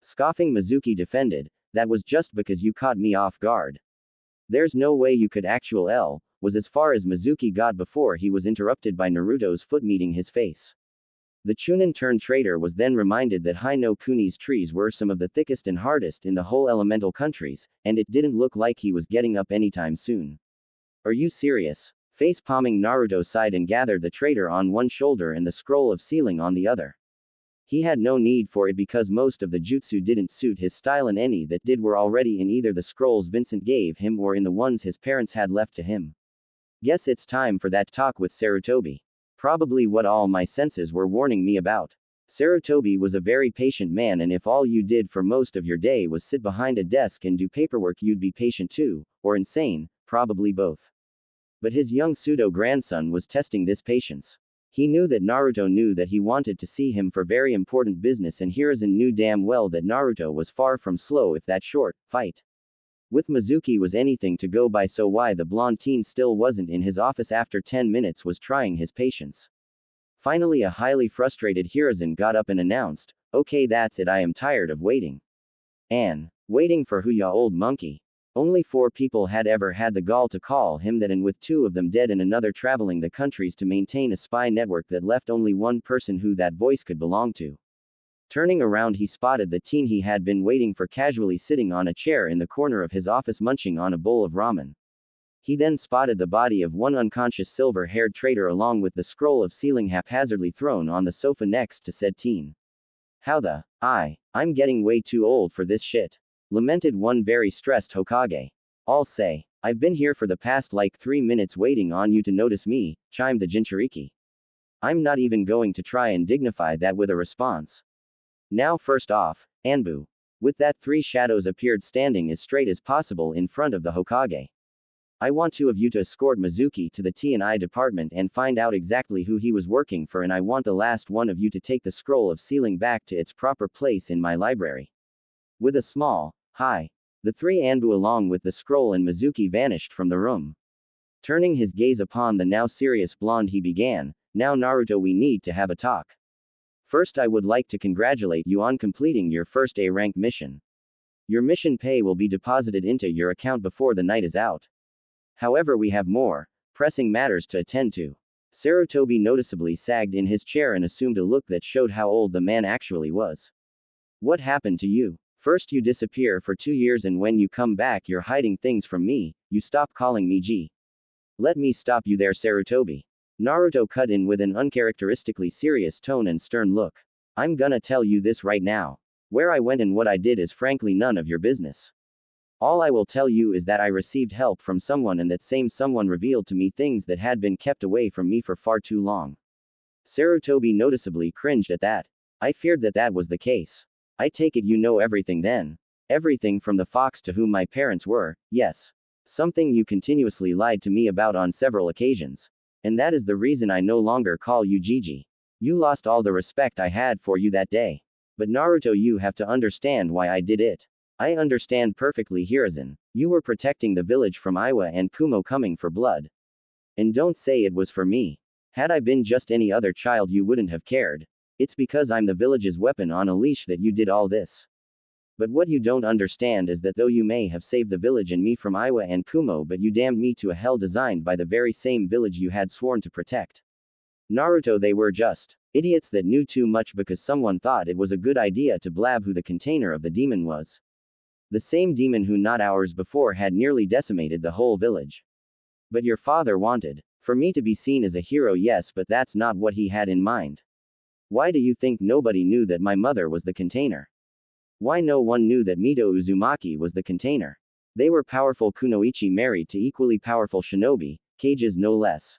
Scoffing, Mizuki defended, "That was just because you caught me off guard. There's no way you could actual L," was as far as Mizuki got before he was interrupted by Naruto's foot meeting his face. The Chunin turned traitor was then reminded that Hi no Kuni's trees were some of the thickest and hardest in the whole elemental countries, and it didn't look like he was getting up anytime soon. "Are you serious?" Face palming, Naruto sighed and gathered the traitor on one shoulder and the scroll of sealing on the other. He had no need for it because most of the jutsu didn't suit his style, and any that did were already in either the scrolls Vincent gave him or in the ones his parents had left to him. "Guess it's time for that talk with Sarutobi. Probably what all my senses were warning me about." Sarutobi was a very patient man, and if all you did for most of your day was sit behind a desk and do paperwork, you'd be patient too, or insane, probably both. But his young pseudo-grandson was testing this patience. He knew that Naruto knew that he wanted to see him for very important business, and Hiruzen knew damn well that Naruto was far from slow if that short fight with Mizuki was anything to go by, so why the blonde teen still wasn't in his office after 10 minutes was trying his patience. Finally, a highly frustrated Hiruzen got up and announced, "Okay, that's it, I am tired of waiting." "Waiting for who, ya old monkey?" Only 4 people had ever had the gall to call him that, and with 2 of them dead and another traveling the countries to maintain a spy network that left only one person who that voice could belong to. Turning around, he spotted the teen he had been waiting for casually sitting on a chair in the corner of his office munching on a bowl of ramen. He then spotted the body of one unconscious silver-haired traitor along with the scroll of sealing haphazardly thrown on the sofa next to said teen. How the, I'm getting way too old for this shit, lamented one very stressed Hokage. I'll say, I've been here for the past like 3 minutes waiting on you to notice me, chimed the Jinchuriki. I'm not even going to try and dignify that with a response. Now first off, Anbu. With that 3 shadows appeared standing as straight as possible in front of the Hokage. I want 2 of you to escort Mizuki to the T&I department and find out exactly who he was working for, and I want the last one of you to take the scroll of sealing back to its proper place in my library. With a small, hi, the 3 Anbu along with the scroll and Mizuki vanished from the room. Turning his gaze upon the now serious blonde, he began, now Naruto, we need to have a talk. First, I would like to congratulate you on completing your first A-rank mission. Your mission pay will be deposited into your account before the night is out. However, we have more pressing matters to attend to. Sarutobi noticeably sagged in his chair and assumed a look that showed how old the man actually was. What happened to you? First you disappear for 2 years, and when you come back you're hiding things from me, you stop calling me G. Let me stop you there, Sarutobi. Naruto cut in with an uncharacteristically serious tone and stern look. I'm gonna tell you this right now. Where I went and what I did is frankly none of your business. All I will tell you is that I received help from someone, and that same someone revealed to me things that had been kept away from me for far too long. Sarutobi noticeably cringed at that. I feared that that was the case. I take it you know everything then. Everything from the fox to whom my parents were, yes. Something you continuously lied to me about on several occasions. And that is the reason I no longer call you Gigi. You lost all the respect I had for you that day. But Naruto, you have to understand why I did it. I understand perfectly, Hiruzen. You were protecting the village from Iwa and Kumo coming for blood. And don't say it was for me. Had I been just any other child you wouldn't have cared. It's because I'm the village's weapon on a leash that you did all this. But what you don't understand is that though you may have saved the village and me from Iwa and Kumo, but you damned me to a hell designed by the very same village you had sworn to protect. Naruto, they were just idiots that knew too much because someone thought it was a good idea to blab who the container of the demon was. The same demon who not hours before had nearly decimated the whole village. But your father wanted for me to be seen as a hero, yes, but that's not what he had in mind. Why do you think nobody knew that my mother was the container? Why no one knew that Mito Uzumaki was the container? They were powerful kunoichi married to equally powerful shinobi, cages no less.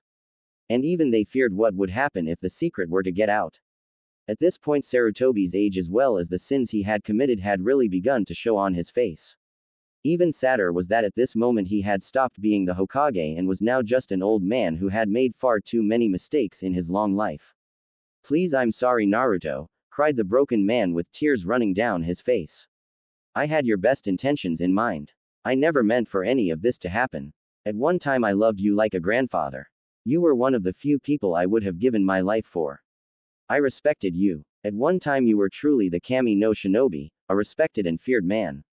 And even they feared what would happen if the secret were to get out. At this point, Sarutobi's age as well as the sins he had committed had really begun to show on his face. Even sadder was that at this moment he had stopped being the Hokage and was now just an old man who had made far too many mistakes in his long life. Please, I'm sorry, Naruto, cried the broken man with tears running down his face. I had your best intentions in mind. I never meant for any of this to happen. At one time I loved you like a grandfather. You were one of the few people I would have given my life for. I respected you. At one time you were truly the Kami no Shinobi, a respected and feared man.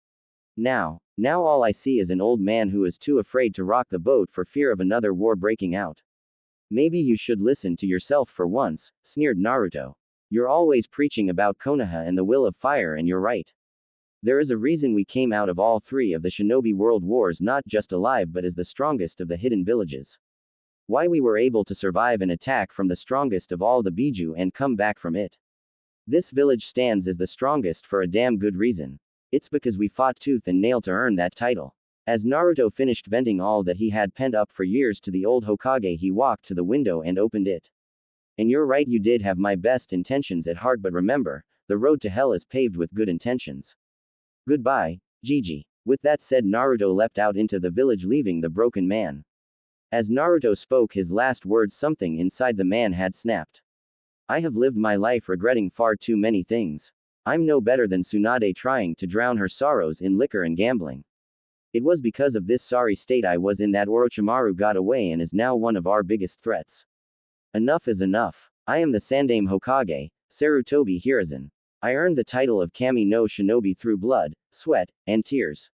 Now all I see is an old man who is too afraid to rock the boat for fear of another war breaking out. Maybe you should listen to yourself for once, sneered Naruto. You're always preaching about Konoha and the will of fire, and you're right. There is a reason we came out of all 3 of the Shinobi World Wars not just alive but as the strongest of the hidden villages. Why we were able to survive an attack from the strongest of all the Biju and come back from it. This village stands as the strongest for a damn good reason. It's because we fought tooth and nail to earn that title. As Naruto finished venting all that he had pent up for years to the old Hokage, he walked to the window and opened it. And you're right, you did have my best intentions at heart, but remember, the road to hell is paved with good intentions. Goodbye, Gigi. With that said, Naruto leapt out into the village, leaving the broken man. As Naruto spoke his last words, something inside the man had snapped. I have lived my life regretting far too many things. I'm no better than Tsunade trying to drown her sorrows in liquor and gambling. It was because of this sorry state I was in that Orochimaru got away and is now one of our biggest threats. Enough is enough. I am the Sandaime Hokage, Sarutobi Hiruzen. I earned the title of Kami no Shinobi through blood, sweat, and tears.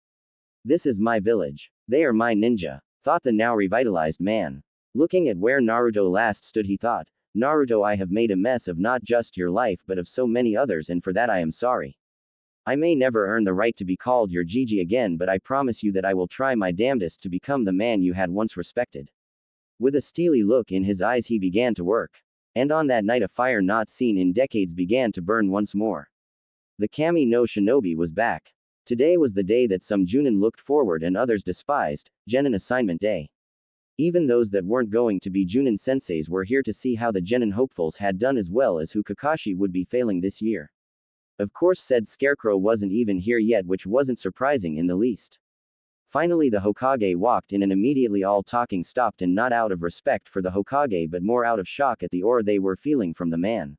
This is my village. They are my ninja, thought the now revitalized man. Looking at where Naruto last stood, he thought, Naruto, I have made a mess of not just your life but of so many others, and for that I am sorry. I may never earn the right to be called your Gigi again, but I promise you that I will try my damnedest to become the man you had once respected. With a steely look in his eyes, he began to work. And on that night, a fire not seen in decades began to burn once more. The Kami no Shinobi was back. Today was the day that some Junin looked forward and others despised, Genin Assignment Day. Even those that weren't going to be Junin senseis were here to see how the Genin hopefuls had done, as well as who Kakashi would be failing this year. Of course, said Scarecrow wasn't even here yet, which wasn't surprising in the least. Finally, the Hokage walked in, and immediately all talking stopped, and not out of respect for the Hokage but more out of shock at the aura they were feeling from the man.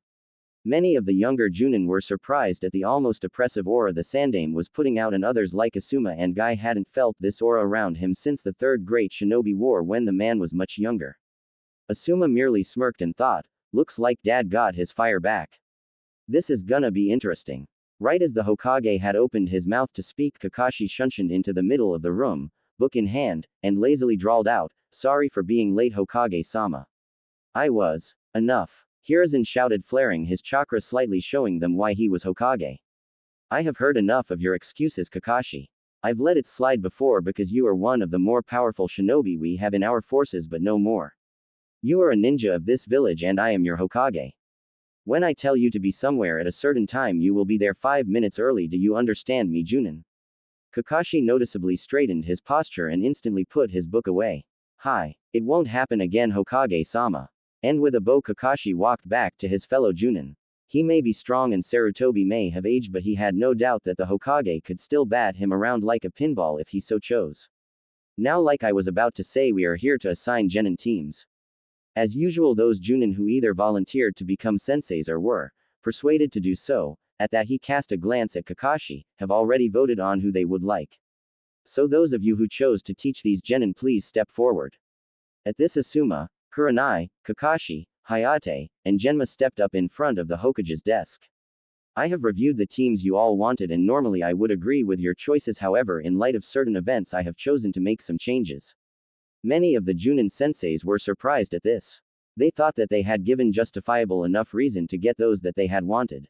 Many of the younger Junin were surprised at the almost oppressive aura the Sandame was putting out, and others like Asuma and Guy hadn't felt this aura around him since the Third Great Shinobi War when the man was much younger. Asuma merely smirked and thought, looks like Dad got his fire back. This is gonna be interesting. Right as the Hokage had opened his mouth to speak, Kakashi shunshined into the middle of the room, book in hand, and lazily drawled out, sorry for being late, Hokage-sama. I was. Enough. Hiruzen shouted, flaring his chakra slightly, showing them why he was Hokage. I have heard enough of your excuses, Kakashi. I've let it slide before because you are one of the more powerful shinobi we have in our forces, but no more. You are a ninja of this village and I am your Hokage. When I tell you to be somewhere at a certain time, you will be there 5 minutes early. Do you understand me, Junin? Kakashi noticeably straightened his posture and instantly put his book away. Hi. It won't happen again, Hokage-sama. And with a bow, Kakashi walked back to his fellow Junin. He may be strong and Sarutobi may have aged, but he had no doubt that the Hokage could still bat him around like a pinball if he so chose. Now, like I was about to say, we are here to assign Genin teams. As usual, those Junin who either volunteered to become senseis or were persuaded to do so, at that he cast a glance at Kakashi, have already voted on who they would like. So those of you who chose to teach these Genin, please step forward. At this, Asuma, Kurenai, Kakashi, Hayate, and Genma stepped up in front of the Hokage's desk. I have reviewed the teams you all wanted, and normally I would agree with your choices. However, in light of certain events, I have chosen to make some changes. Many of the Junin senseis were surprised at this. They thought that they had given justifiable enough reason to get those that they had wanted.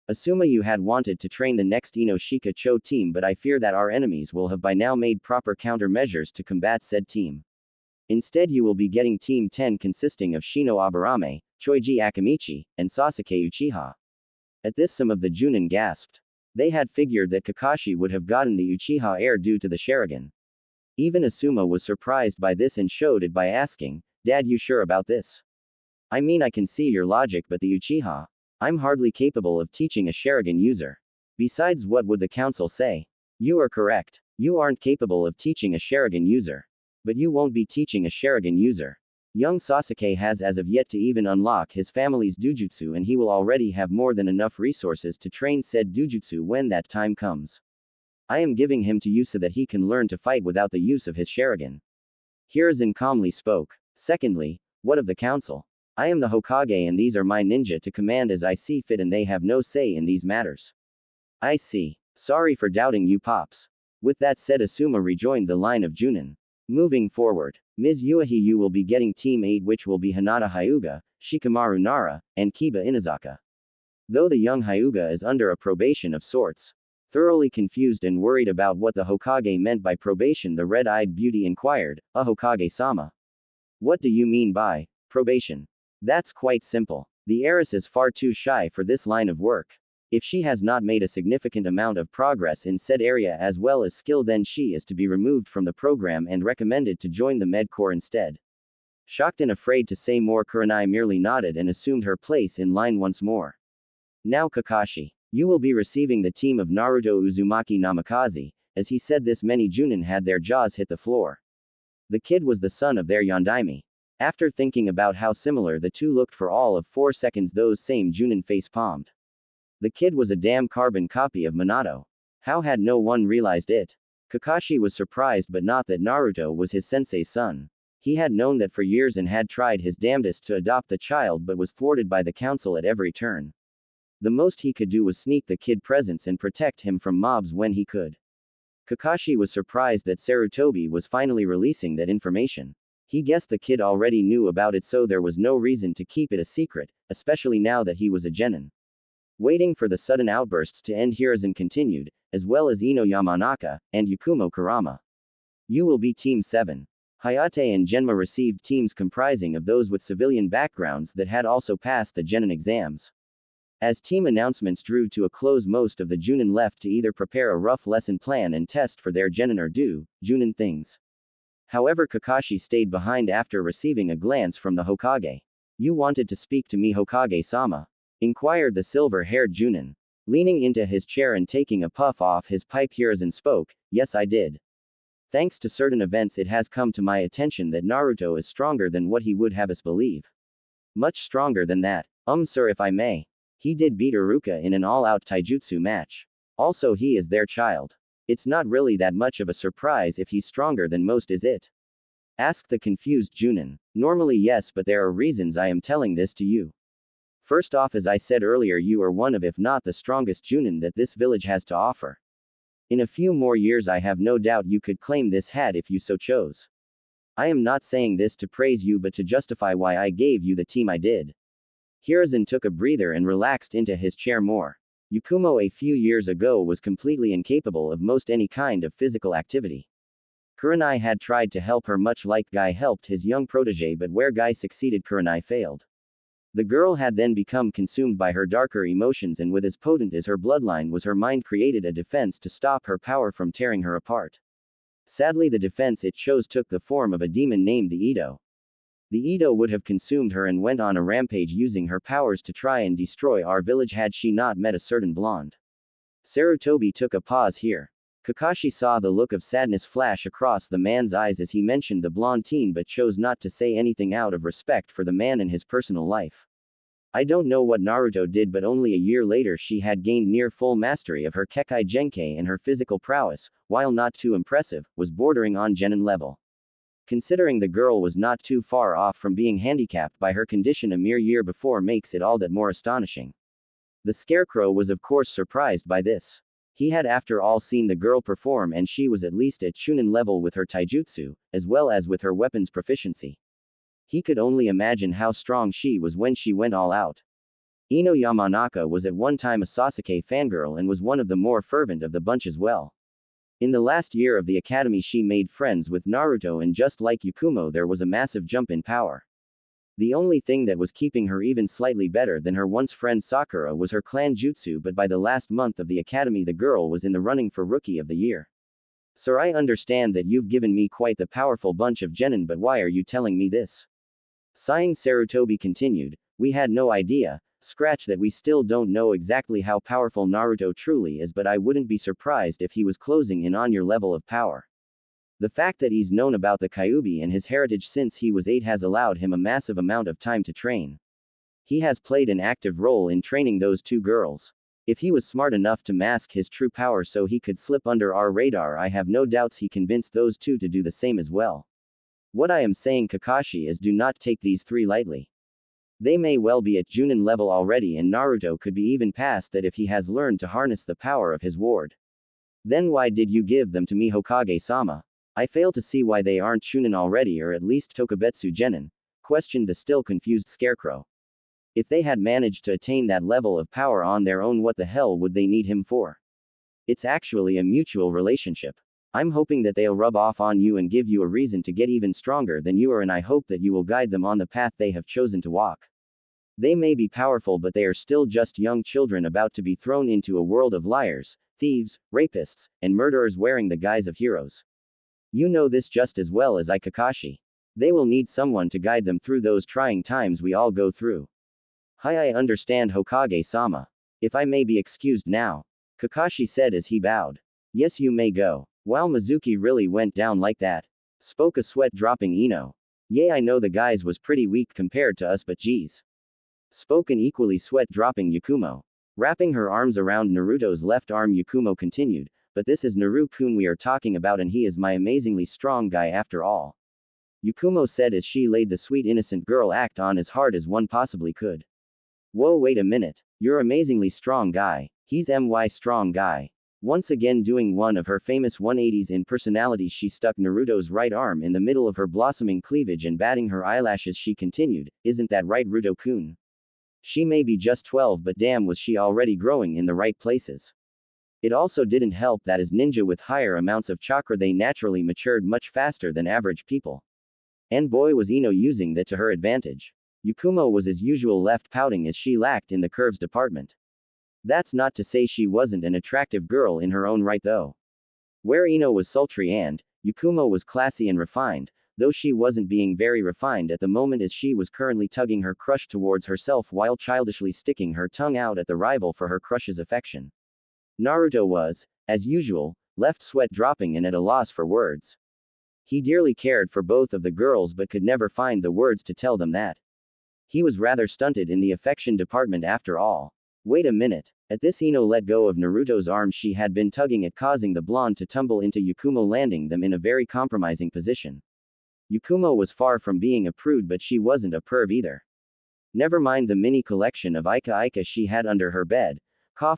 Asuma, you had wanted to train the next Inoshika Cho team, but I fear that our enemies will have by now made proper countermeasures to combat said team. Instead, you will be getting Team 10 consisting of Shino Aburame, Choiji Akamichi, and Sasuke Uchiha. At this, some of the Junin gasped. They had figured that Kakashi would have gotten the Uchiha heir due to the Sharingan. Even Asuma was surprised by this and showed it by asking, Dad, you sure about this? I mean, I can see your logic, but the Uchiha? I'm hardly capable of teaching a Sharingan user. Besides, what would the council say? You are correct. You aren't capable of teaching a Sharingan user. But you won't be teaching a Sharingan user. Young Sasuke has as of yet to even unlock his family's Dujutsu, and he will already have more than enough resources to train said Dujutsu when that time comes. I am giving him to you so that he can learn to fight without the use of his Sharingan. Hiruzen calmly spoke. Secondly, what of the council? I am the Hokage and these are my ninja to command as I see fit, and they have no say in these matters. I see. Sorry for doubting you, Pops. With that said, Asuma rejoined the line of Junin. Moving forward, Ms. Yuahi, you will be getting Team 8, which will be Hinata Hyuga, Shikamaru Nara, and Kiba Inazaka. Though the young Hyuga is under a probation of sorts. Thoroughly confused and worried about what the Hokage meant by probation, the red-eyed beauty inquired, a Hokage-sama. What do you mean by probation? That's quite simple. The heiress is far too shy for this line of work. If she has not made a significant amount of progress in said area as well as skill, then she is to be removed from the program and recommended to join the Med Corps instead. Shocked and afraid to say more, Kurenai merely nodded and assumed her place in line once more. Now, Kakashi. You will be receiving the team of Naruto Uzumaki Namikaze. As he said this, many Junin had their jaws hit the floor. The kid was the son of their Yondaime. After thinking about how similar the two looked for all of 4 seconds, those same Junin face-palmed. The kid was a damn carbon copy of Minato. How had no one realized it? Kakashi was surprised, but not that Naruto was his sensei's son. He had known that for years and had tried his damnedest to adopt the child, but was thwarted by the council at every turn. The most he could do was sneak the kid presents and protect him from mobs when he could. Kakashi was surprised that Sarutobi was finally releasing that information. He guessed the kid already knew about it, so there was no reason to keep it a secret, especially now that he was a genin. Waiting for the sudden outbursts to end, Hiruzen continued, as well as Ino Yamanaka, and Yakumo Kurama. You will be Team 7. Hayate and Genma received teams comprising of those with civilian backgrounds that had also passed the genin exams. As team announcements drew to a close, most of the Junin left to either prepare a rough lesson plan and test for their genin or do Junin things. However, Kakashi stayed behind after receiving a glance from the Hokage. You wanted to speak to me, Hokage-sama? Inquired the silver-haired Junin. Leaning into his chair and taking a puff off his pipe, Hiruzen spoke. Yes, I did. Thanks to certain events, it has come to my attention that Naruto is stronger than what he would have us believe. Much stronger than that. Sir, if I may. He did beat Iruka in an all-out taijutsu match. Also, he is their child. It's not really that much of a surprise if he's stronger than most, is it? Asked the confused Junin. Normally yes, but there are reasons I am telling this to you. First off, as I said earlier, you are one of, if not the strongest Junin that this village has to offer. In a few more years I have no doubt you could claim this hat if you so chose. I am not saying this to praise you but to justify why I gave you the team I did. Hiruzen took a breather and relaxed into his chair more. Yakumo a few years ago was completely incapable of most any kind of physical activity. Kurenai had tried to help her much like Guy helped his young protege, but where Guy succeeded, Kurenai failed. The girl had then become consumed by her darker emotions, and with as potent as her bloodline was her mind, created a defense to stop her power from tearing her apart. Sadly, the defense it chose took the form of a demon named the Edo. The Edo would have consumed her and went on a rampage using her powers to try and destroy our village had she not met a certain blonde. Sarutobi took a pause here. Kakashi saw the look of sadness flash across the man's eyes as he mentioned the blonde teen, but chose not to say anything out of respect for the man and his personal life. I don't know what Naruto did, but only a year later she had gained near full mastery of her Kekai Genkai, and her physical prowess, while not too impressive, was bordering on genin level. Considering the girl was not too far off from being handicapped by her condition a mere year before makes it all that more astonishing. The Scarecrow was of course surprised by this. He had after all seen the girl perform, and she was at least at Chunin level with her taijutsu, as well as with her weapons proficiency. He could only imagine how strong she was when she went all out. Ino Yamanaka was at one time a Sasuke fangirl and was one of the more fervent of the bunch as well. In the last year of the academy she made friends with Naruto, and just like Yakumo there was a massive jump in power. The only thing that was keeping her even slightly better than her once friend Sakura was her clan jutsu, but by the last month of the academy the girl was in the running for Rookie of the Year. Sir, I understand that you've given me quite the powerful bunch of genin, but why are you telling me this? Sighing, Sarutobi continued, we had no idea, scratch that we still don't know exactly how powerful Naruto truly is, but I wouldn't be surprised if he was closing in on your level of power. The fact that he's known about the Kyuubi and his heritage since he was 8 has allowed him a massive amount of time to train. He has played an active role in training those two girls. If he was smart enough to mask his true power so he could slip under our radar, I have no doubts he convinced those two to do the same as well. What I am saying, Kakashi, is do not take these three lightly. They may well be at Junin level already, and Naruto could be even past that if he has learned to harness the power of his ward. Then why did you give them to me, Hokage-sama? I fail to see why they aren't Chunin already, or at least Tokubetsu Genin, questioned the still confused Scarecrow. If they had managed to attain that level of power on their own, what the hell would they need him for? It's actually a mutual relationship. I'm hoping that they'll rub off on you and give you a reason to get even stronger than you are, and I hope that you will guide them on the path they have chosen to walk. They may be powerful, but they are still just young children about to be thrown into a world of liars, thieves, rapists, and murderers wearing the guise of heroes. You know this just as well as I, Kakashi. They will need someone to guide them through those trying times we all go through. I understand, Hokage-sama. If I may be excused now, Kakashi said as he bowed. Yes, you may go. Wow, Mizuki really went down like that? Spoke a sweat-dropping Ino. Yeah, I know the guys was pretty weak compared to us, but geez. Spoke an equally sweat-dropping Yakumo. Wrapping her arms around Naruto's left arm, Yakumo continued, but this is Naru-kun we are talking about, and he is my amazingly strong guy after all. Yakumo said as she laid the sweet innocent girl act on as hard as one possibly could. Whoa, wait a minute. You're amazingly strong guy. He's my strong guy. Once again doing one of her famous 180s in personality, she stuck Naruto's right arm in the middle of her blossoming cleavage and batting her eyelashes she continued, "Isn't that right, Ruto-kun? She may be just 12, but damn was she already growing in the right places." It also didn't help that as ninja with higher amounts of chakra they naturally matured much faster than average people. And boy was Ino using that to her advantage. Yakumo was as usual left pouting as she lacked in the curves department. That's not to say she wasn't an attractive girl in her own right though. Where Ino was sultry and Yakumo was classy and refined, though she wasn't being very refined at the moment as she was currently tugging her crush towards herself while childishly sticking her tongue out at the rival for her crush's affection. Naruto was, as usual, left sweat dropping and at a loss for words. He dearly cared for both of the girls but could never find the words to tell them that. He was rather stunted in the affection department after all. Wait a minute. At this, Ino let go of Naruto's arm she had been tugging at, causing the blonde to tumble into Yakumo, landing them in a very compromising position. Yakumo was far from being a prude, but she wasn't a perv either. Never mind the mini collection of Ika she had under her bed,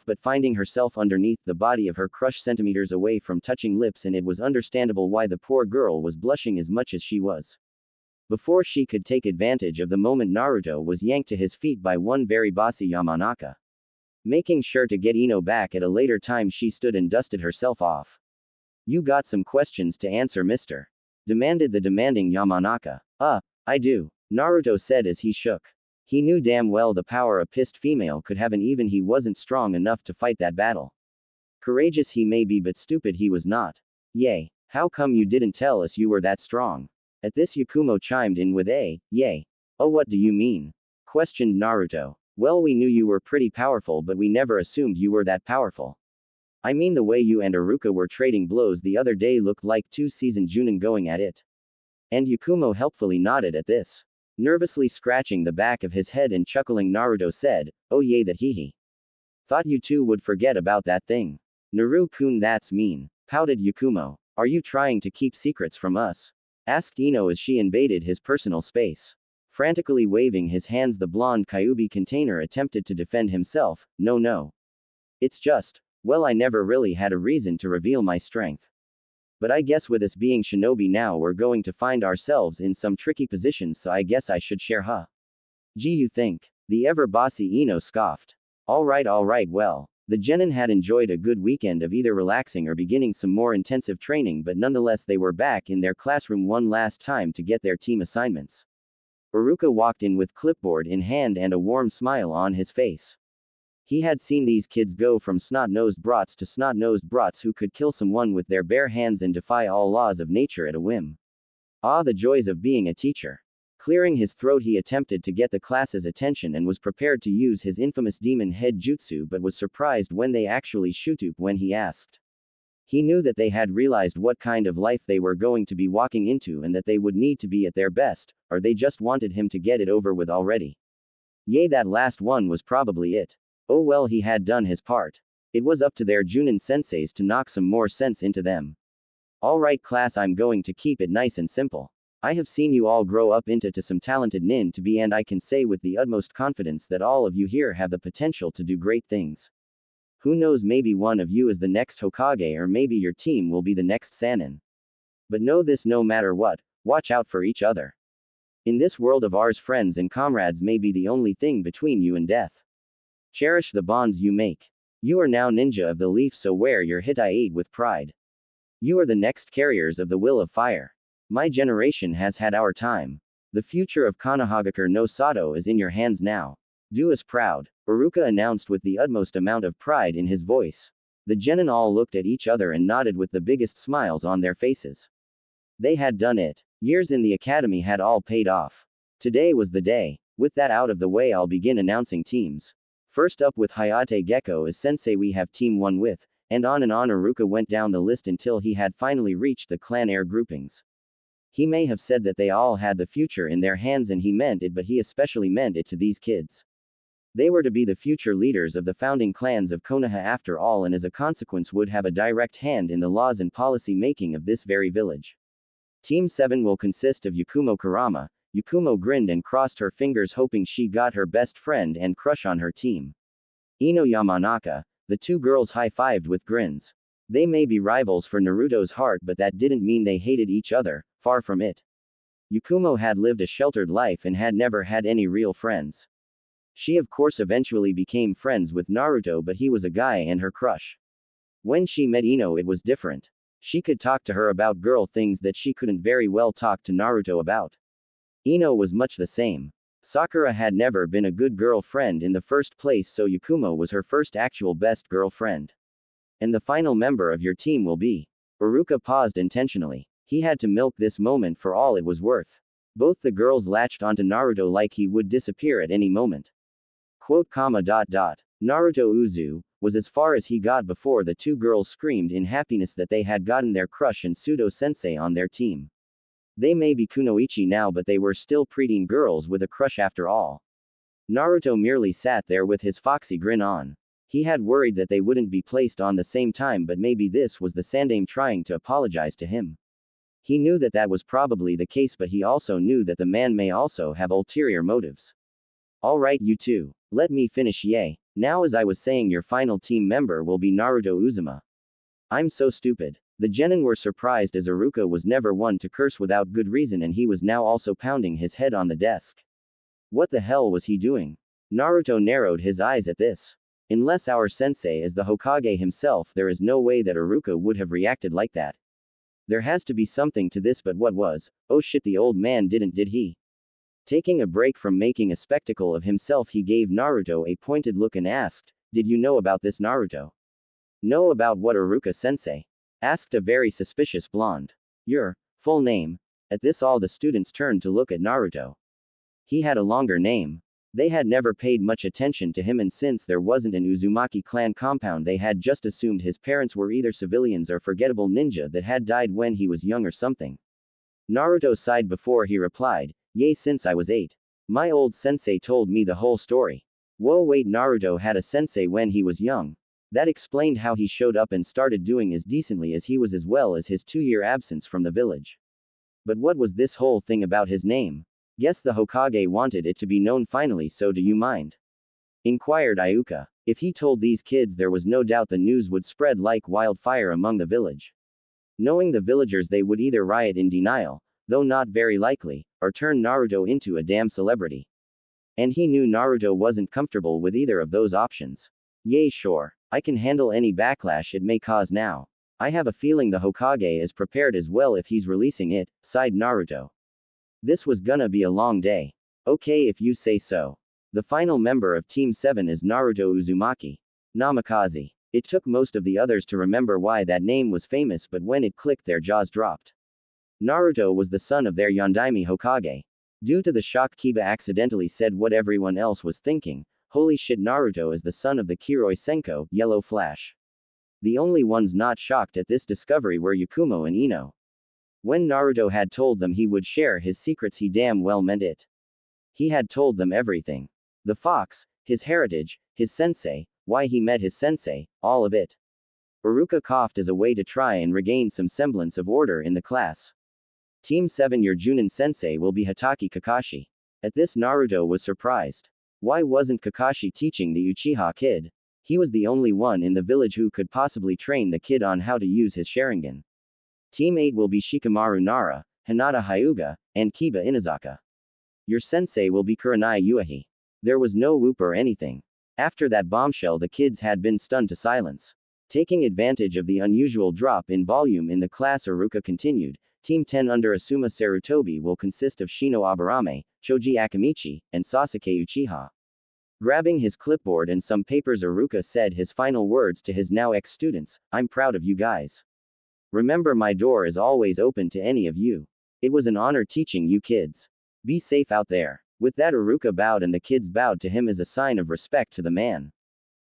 but finding herself underneath the body of her crush centimeters away from touching lips, and it was understandable why the poor girl was blushing as much as she was. Before she could take advantage of the moment, Naruto was yanked to his feet by one very bossy Yamanaka. Making sure to get Ino back at a later time, she stood and dusted herself off. "You got some questions to answer, mister?" demanded the demanding Yamanaka. I do," Naruto said as he shook. He knew damn well the power a pissed female could have, and even he wasn't strong enough to fight that battle. Courageous he may be, but stupid he was not. "Yay. How come you didn't tell us you were that strong?" At this, Yakumo chimed in with a, "Yay. Oh, what do you mean?" questioned Naruto. "Well, we knew you were pretty powerful, but we never assumed you were that powerful. I mean, the way you and Iruka were trading blows the other day looked like two seasoned Junin going at it." And Yakumo helpfully nodded at this. Nervously scratching the back of his head and chuckling, Naruto said, "Oh yay, that hee. Thought you two would forget about that thing." "Naru-kun, that's mean," pouted Yakumo. "Are you trying to keep secrets from us?" asked Ino as she invaded his personal space. Frantically waving his hands, the blonde Kyuubi container attempted to defend himself. No. It's just, well, I never really had a reason to reveal my strength. But I guess with us being shinobi now, we're going to find ourselves in some tricky positions, so I guess I should share, huh? Gee, you think? The ever bossy Ino scoffed. Alright, well. The genin had enjoyed a good weekend of either relaxing or beginning some more intensive training, but nonetheless they were back in their classroom one last time to get their team assignments. Iruka walked in with clipboard in hand and a warm smile on his face. He had seen these kids go from snot-nosed brats to snot-nosed brats who could kill someone with their bare hands and defy all laws of nature at a whim. Ah, the joys of being a teacher. Clearing his throat, he attempted to get the class's attention and was prepared to use his infamous demon head jutsu, but was surprised when they actually shoot up when he asked. He knew that they had realized what kind of life they were going to be walking into and that they would need to be at their best, or they just wanted him to get it over with already. Yay, that last one was probably it. Oh well, he had done his part. It was up to their Junin senseis to knock some more sense into them. Alright class, I'm going to keep it nice and simple. I have seen you all grow up into some talented nin to be, and I can say with the utmost confidence that all of you here have the potential to do great things. Who knows, maybe one of you is the next Hokage, or maybe your team will be the next Sannin. But know this, no matter what, watch out for each other. In this world of ours, friends and comrades may be the only thing between you and death. Cherish the bonds you make. You are now ninja of the leaf, so wear your Hitai with pride. You are the next carriers of the will of fire. My generation has had our time. The future of Konohagakure no Sato is in your hands now. Do us proud, Iruka announced with the utmost amount of pride in his voice. The genin all looked at each other and nodded with the biggest smiles on their faces. They had done it. Years in the academy had all paid off. Today was the day. With that out of the way, I'll begin announcing teams. First up with Hayate Gecko as sensei, we have Team 1 with, and on Iruka went down the list until he had finally reached the clan air groupings. He may have said that they all had the future in their hands, and he meant it, but he especially meant it to these kids. They were to be the future leaders of the founding clans of Konoha after all, and as a consequence would have a direct hand in the laws and policy making of this very village. Team 7 will consist of Yakumo Kurama. Yakumo grinned and crossed her fingers, hoping she got her best friend and crush on her team. Ino Yamanaka, The two girls high-fived with grins. They may be rivals for Naruto's heart, but that didn't mean they hated each other, far from it. Yakumo had lived a sheltered life and had never had any real friends. She of course eventually became friends with Naruto, but he was a guy and her crush. When she met Ino it was different. She could talk to her about girl things that she couldn't very well talk to Naruto about. Ino was much the same. Sakura had never been a good girlfriend in the first place, so Yakumo was her first actual best girlfriend. And the final member of your team will be. Iruka paused intentionally. He had to milk this moment for all it was worth. Both the girls latched onto Naruto like he would disappear at any moment. Naruto Uzu was as far as he got before the two girls screamed in happiness that they had gotten their crush and pseudo-sensei on their team. They may be kunoichi now, but they were still preteen girls with a crush after all. Naruto merely sat there with his foxy grin on. He had worried that they wouldn't be placed on the same time, but maybe this was the Sandaime trying to apologize to him. He knew that that was probably the case, but he also knew that the man may also have ulterior motives. Alright, you two. Let me finish. Yay. Now, as I was saying, your final team member will be Naruto Uzuma. I'm so stupid. The genin were surprised as Iruka was never one to curse without good reason, and he was now also pounding his head on the desk. What the hell was he doing? Naruto narrowed his eyes at this. Unless our sensei is the Hokage himself, there is no way that Iruka would have reacted like that. There has to be something to this, but what was? Oh shit, the old man did he? Taking a break from making a spectacle of himself, he gave Naruto a pointed look and asked, "Did you know about this, Naruto?" "Know about what, Iruka-sensei?" asked a very suspicious blonde. "Your full name?" At this, all the students turned to look at Naruto. He had a longer name. They had never paid much attention to him, and since there wasn't an Uzumaki clan compound, they had just assumed his parents were either civilians or forgettable ninja that had died when he was young or something. Naruto sighed before he replied, "Yay, since I was 8. My old sensei told me the whole story." Whoa, wait, Naruto had a sensei when he was young. That explained how he showed up and started doing as decently as he was, as well as his 2-year absence from the village. But what was this whole thing about his name? Guess the Hokage wanted it to be known finally, so do you mind? Inquired Iuka. If he told these kids, there was no doubt the news would spread like wildfire among the village. Knowing the villagers, they would either riot in denial, though not very likely, or turn Naruto into a damn celebrity. And he knew Naruto wasn't comfortable with either of those options. Yay, sure. I can handle any backlash it may cause now. I have a feeling the Hokage is prepared as well if he's releasing it, sighed Naruto. This was gonna be a long day. Okay, if you say so. The final member of Team 7 is Naruto Uzumaki. Namikaze. It took most of the others to remember why that name was famous, but when it clicked, their jaws dropped. Naruto was the son of their Yondaime Hokage. Due to the shock, Kiba accidentally said what everyone else was thinking. Holy shit, Naruto is the son of the Kiroi Senko, Yellow Flash. The only ones not shocked at this discovery were Yakumo and Ino. When Naruto had told them he would share his secrets, he damn well meant it. He had told them everything. The fox, his heritage, his sensei, why he met his sensei, all of it. Iruka coughed as a way to try and regain some semblance of order in the class. Team 7, your Junin sensei will be Hatake Kakashi. At this, Naruto was surprised. Why wasn't Kakashi teaching the Uchiha kid? He was the only one in the village who could possibly train the kid on how to use his Sharingan. Team 8 will be Shikamaru Nara, Hinata Hyuga, and Kiba Inazaka. Your sensei will be Kurenai Uehi. There was no whoop or anything. After that bombshell, the kids had been stunned to silence. Taking advantage of the unusual drop in volume in the class, Iruka continued. Team 10 under Asuma Sarutobi will consist of Shino Aburame, Choji Akamichi, and Sasuke Uchiha. Grabbing his clipboard and some papers, Iruka said his final words to his now ex-students, "I'm proud of you guys. Remember, my door is always open to any of you. It was an honor teaching you kids. Be safe out there." With that, Iruka bowed and the kids bowed to him as a sign of respect to the man.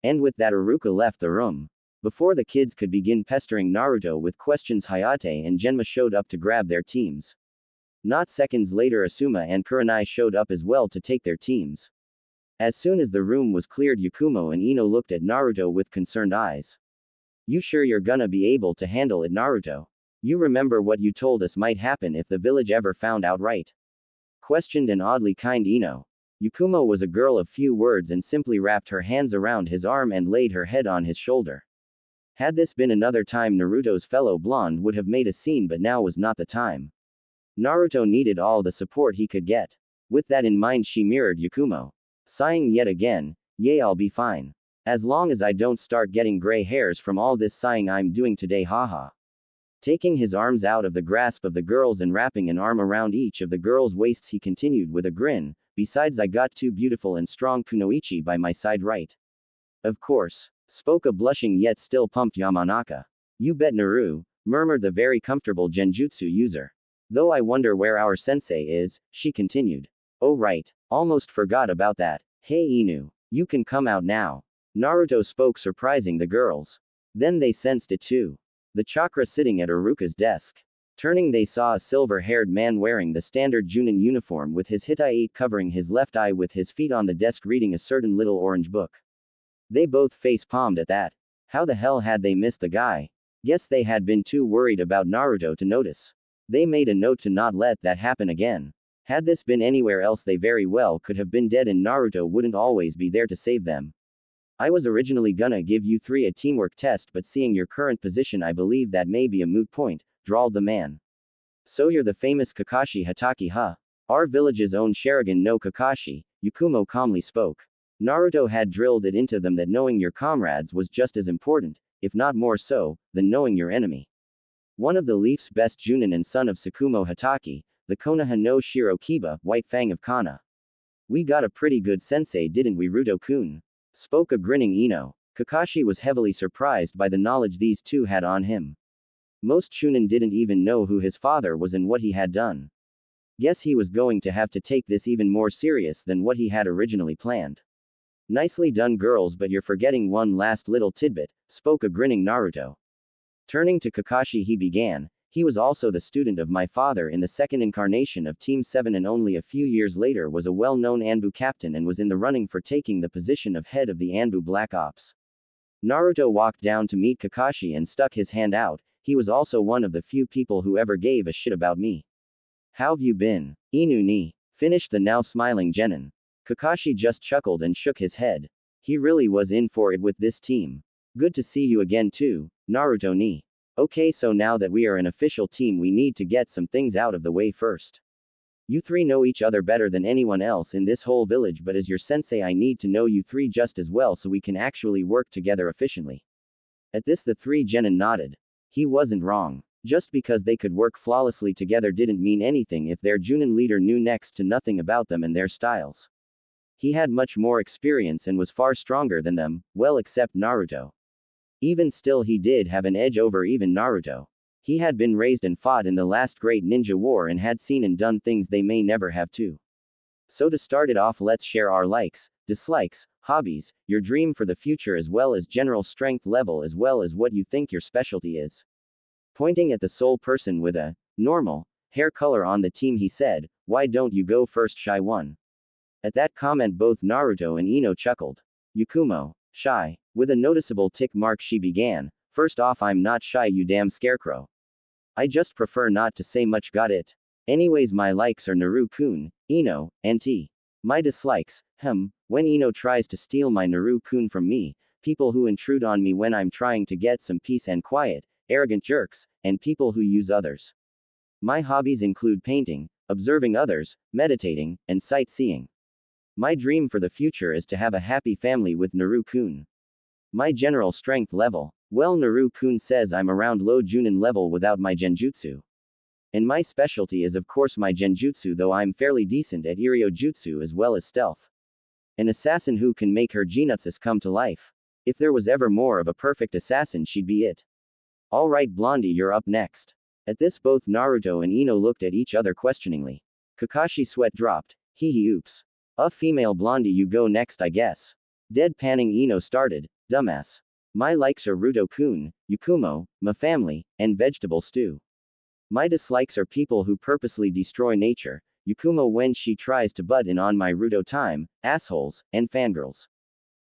And with that, Iruka left the room. Before the kids could begin pestering Naruto with questions, Hayate and Genma showed up to grab their teams. Not seconds later, Asuma and Kurenai showed up as well to take their teams. As soon as the room was cleared, Yakumo and Ino looked at Naruto with concerned eyes. "You sure you're gonna be able to handle it, Naruto? You remember what you told us might happen if the village ever found out, right?" questioned an oddly kind Ino. Yakumo was a girl of few words and simply wrapped her hands around his arm and laid her head on his shoulder. Had this been another time, Naruto's fellow blonde would have made a scene, but now was not the time. Naruto needed all the support he could get. With that in mind, she mirrored Yakumo. Sighing yet again, "Yay, I'll be fine. As long as I don't start getting gray hairs from all this sighing I'm doing today, haha." Taking his arms out of the grasp of the girls and wrapping an arm around each of the girls' waists, he continued with a grin, "Besides, I got two beautiful and strong kunoichi by my side, right?" "Of course," spoke a blushing yet still pumped Yamanaka. "You bet, Naru," murmured the very comfortable genjutsu user. "Though I wonder where our sensei is," she continued. "Oh right, almost forgot about that. Hey Inu, you can come out now." Naruto spoke, surprising the girls. Then they sensed it too. The chakra sitting at Iruka's desk. Turning, they saw a silver-haired man wearing the standard Junin uniform with his Hittite covering his left eye, with his feet on the desk reading a certain little orange book. They both face-palmed at that. How the hell had they missed the guy? Guess they had been too worried about Naruto to notice. They made a note to not let that happen again. Had this been anywhere else, they very well could have been dead and Naruto wouldn't always be there to save them. "I was originally gonna give you three a teamwork test, but seeing your current position I believe that may be a moot point," drawled the man. "So you're the famous Kakashi Hatake, huh? Our village's own Sharingan no Kakashi," Yakumo calmly spoke. Naruto had drilled it into them that knowing your comrades was just as important, if not more so, than knowing your enemy. One of the Leaf's best Junin and son of Tsukumo Hatake, the Konoha no Shiro Kiba, White Fang of Kana. "We got a pretty good sensei, didn't we, Ruto-kun?" spoke a grinning Ino. Kakashi was heavily surprised by the knowledge these two had on him. Most Chunin didn't even know who his father was and what he had done. Guess he was going to have to take this even more serious than what he had originally planned. "Nicely done, girls, but you're forgetting one last little tidbit," spoke a grinning Naruto. Turning to Kakashi, he began, "He was also the student of my father in the second incarnation of Team 7 and only a few years later was a well-known Anbu captain and was in the running for taking the position of head of the Anbu Black Ops." Naruto walked down to meet Kakashi and stuck his hand out. "He was also one of the few people who ever gave a shit about me. How've you been, Inu ni?" finished the now smiling Genin. Kakashi just chuckled and shook his head. He really was in for it with this team. "Good to see you again too, Naruto ni. Okay, so now that we are an official team, we need to get some things out of the way first. You three know each other better than anyone else in this whole village, but as your sensei I need to know you three just as well so we can actually work together efficiently." At this the three Genin nodded. He wasn't wrong. Just because they could work flawlessly together didn't mean anything if their Junin leader knew next to nothing about them and their styles. He had much more experience and was far stronger than them, well except Naruto. Even still, he did have an edge over even Naruto. He had been raised and fought in the last great ninja war and had seen and done things they may never have too. So to start it off, let's share our likes, dislikes, hobbies, your dream for the future as well as general strength level as well as what you think your specialty is. Pointing at the sole person with a normal hair color on the team, he said, "Why don't you go first, Shy One?" At that comment both Naruto and Ino chuckled. Yakumo, shy. With a noticeable tick mark she began, "First off, I'm not shy, you damn scarecrow. I just prefer not to say much, got it? Anyways, my likes are Naru-kun, Ino, and T. My dislikes, when Ino tries to steal my Naru-kun from me, people who intrude on me when I'm trying to get some peace and quiet, arrogant jerks, and people who use others. My hobbies include painting, observing others, meditating, and sightseeing. My dream for the future is to have a happy family with Naru-kun. My general strength level. Well, Naru-kun says I'm around low Junin level without my genjutsu. And my specialty is of course my genjutsu, though I'm fairly decent at Iryo Jutsu as well as stealth. An assassin who can make her genutsus come to life. If there was ever more of a perfect assassin, she'd be it. Alright Blondie, you're up next." At this both Naruto and Ino looked at each other questioningly. Kakashi sweat dropped. Hee oops. Female Blondie, you go next I guess. Deadpanning Ino started, "Dumbass. My likes are Ruto-kun, Yakumo, my family, and vegetable stew. My dislikes are people who purposely destroy nature, Yakumo when she tries to butt in on my Ruto time, assholes, and fangirls.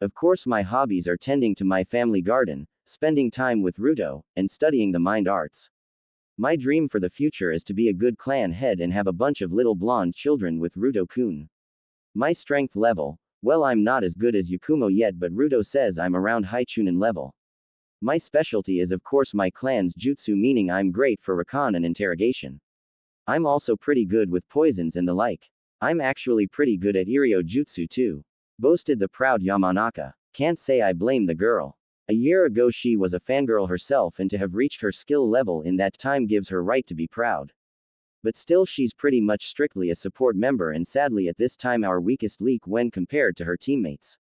Of course my hobbies are tending to my family garden, spending time with Ruto, and studying the mind arts. My dream for the future is to be a good clan head and have a bunch of little blonde children with Ruto-kun. My strength level, well, I'm not as good as Yakumo yet, but Ruto says I'm around high Chunin level. My specialty is of course my clan's jutsu, meaning I'm great for recon and interrogation. I'm also pretty good with poisons and the like. I'm actually pretty good at Iryo jutsu too, boasted the proud Yamanaka. Can't say I blame the girl. A year ago she was a fangirl herself, and to have reached her skill level in that time gives her right to be proud. But still she's pretty much strictly a support member, and sadly at this time our weakest link when compared to her teammates.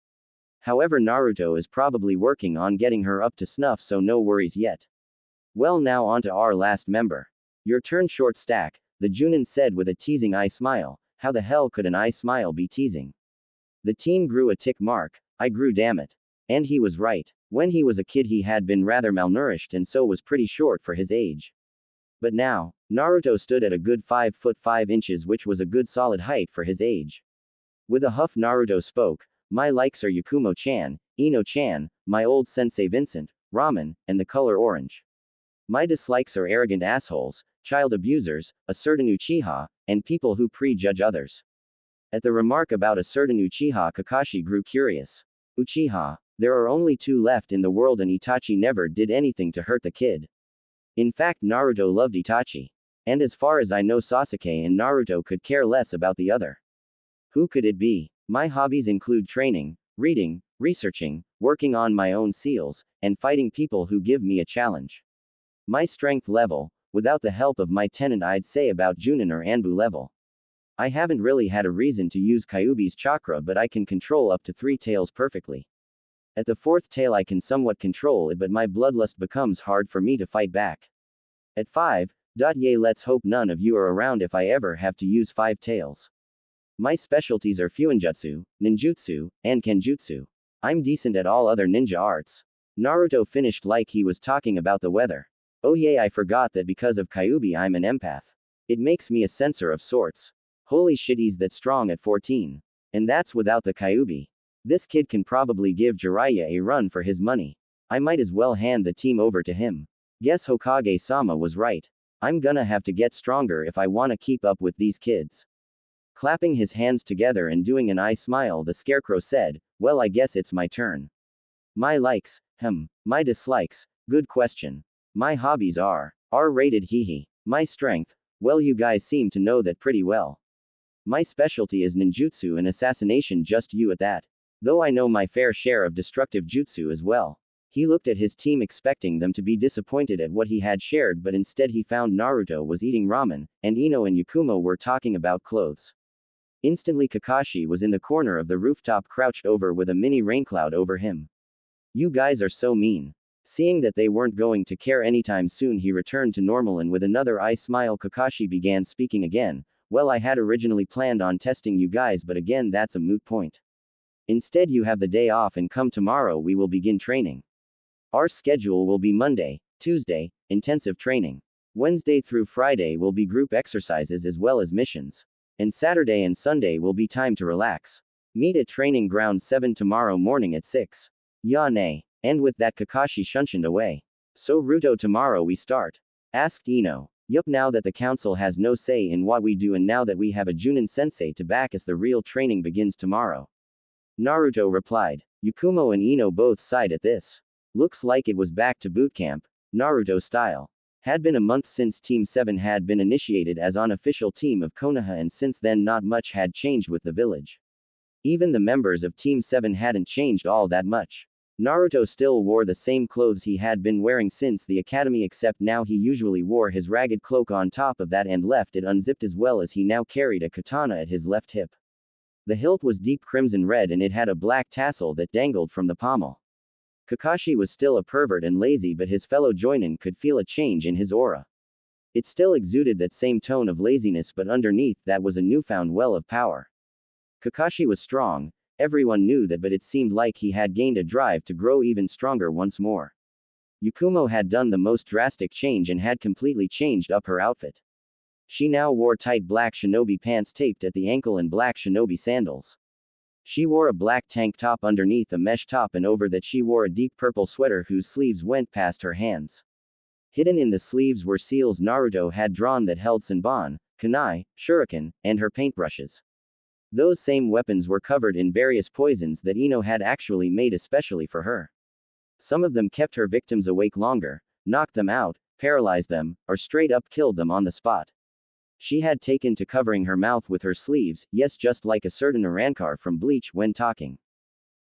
However, Naruto is probably working on getting her up to snuff, so no worries yet. Well, now on to our last member. Your turn, short stack, the Junin said with a teasing eye smile. How the hell could an eye smile be teasing? The teen grew a tick mark. I grew, damn it. And he was right. When he was a kid he had been rather malnourished and so was pretty short for his age. But now, Naruto stood at a good 5 foot 5 inches, which was a good solid height for his age. With a huff Naruto spoke. My likes are Yakumo-chan, Ino-chan, my old sensei Vincent, ramen, and the color orange. My dislikes are arrogant assholes, child abusers, a certain Uchiha, and people who prejudge others. At the remark about a certain Uchiha, Kakashi grew curious. Uchiha? There are only 2 left in the world, and Itachi never did anything to hurt the kid. In fact, Naruto loved Itachi. And as far as I know, Sasuke and Naruto could care less about the other. Who could it be? My hobbies include training, reading, researching, working on my own seals, and fighting people who give me a challenge. My strength level, without the help of my tenant, I'd say about Junin or Anbu level. I haven't really had a reason to use Kyuubi's chakra, but I can control up to 3 tails perfectly. At the 4th tail I can somewhat control it, but my bloodlust becomes hard for me to fight back. At 5, yay, let's hope none of you are around if I ever have to use 5 tails. My specialties are Fuinjutsu, Ninjutsu, and Kenjutsu. I'm decent at all other ninja arts. Naruto finished like he was talking about the weather. Oh yay, I forgot that because of Kyuubi I'm an empath. It makes me a sensor of sorts. Holy shit, he's that strong at 14. And that's without the Kyuubi. This kid can probably give Jiraiya a run for his money. I might as well hand the team over to him. Guess Hokage-sama was right. I'm gonna have to get stronger if I wanna keep up with these kids. Clapping his hands together and doing an eye smile, the scarecrow said, well, I guess it's my turn. My likes, my dislikes, good question. My hobbies are R-rated, hehe. My strength, well, you guys seem to know that pretty well. My specialty is ninjutsu and assassination, just you at that. Though I know my fair share of destructive jutsu as well. He looked at his team expecting them to be disappointed at what he had shared, but instead he found Naruto was eating ramen, and Ino and Yakumo were talking about clothes. Instantly Kakashi was in the corner of the rooftop, crouched over with a mini raincloud over him. You guys are so mean. Seeing that they weren't going to care anytime soon, he returned to normal, and with another eye smile Kakashi began speaking again. Well, I had originally planned on testing you guys, but again that's a moot point. Instead you have the day off, and come tomorrow we will begin training. Our schedule will be Monday, Tuesday, intensive training. Wednesday through Friday will be group exercises as well as missions. And Saturday and Sunday will be time to relax. Meet at Training Ground 7 tomorrow morning at 6. Ya nay. And with that Kakashi shunshined away. So Ruto, tomorrow we start? Asked Ino. Yup, now that the council has no say in what we do and now that we have a Junin sensei to back us, the real training begins tomorrow. Naruto replied. Yakumo and Ino both sighed at this. Looks like it was back to boot camp, Naruto style. Had been a month since Team 7 had been initiated as unofficial team of Konoha, and since then not much had changed with the village. Even the members of Team 7 hadn't changed all that much. Naruto still wore the same clothes he had been wearing since the academy, except now he usually wore his ragged cloak on top of that and left it unzipped, as well as he now carried a katana at his left hip. The hilt was deep crimson red and it had a black tassel that dangled from the pommel. Kakashi was still a pervert and lazy, but his fellow joinin could feel a change in his aura. It still exuded that same tone of laziness, but underneath that was a newfound well of power. Kakashi was strong, everyone knew that, but it seemed like he had gained a drive to grow even stronger once more. Yakumo had done the most drastic change and had completely changed up her outfit. She now wore tight black shinobi pants taped at the ankle and black shinobi sandals. She wore a black tank top underneath a mesh top, and over that she wore a deep purple sweater whose sleeves went past her hands. Hidden in the sleeves were seals Naruto had drawn that held Senbon, kunai, shuriken, and her paintbrushes. Those same weapons were covered in various poisons that Ino had actually made especially for her. Some of them kept her victims awake longer, knocked them out, paralyzed them, or straight up killed them on the spot. She had taken to covering her mouth with her sleeves, yes, just like a certain Arankar from Bleach when talking.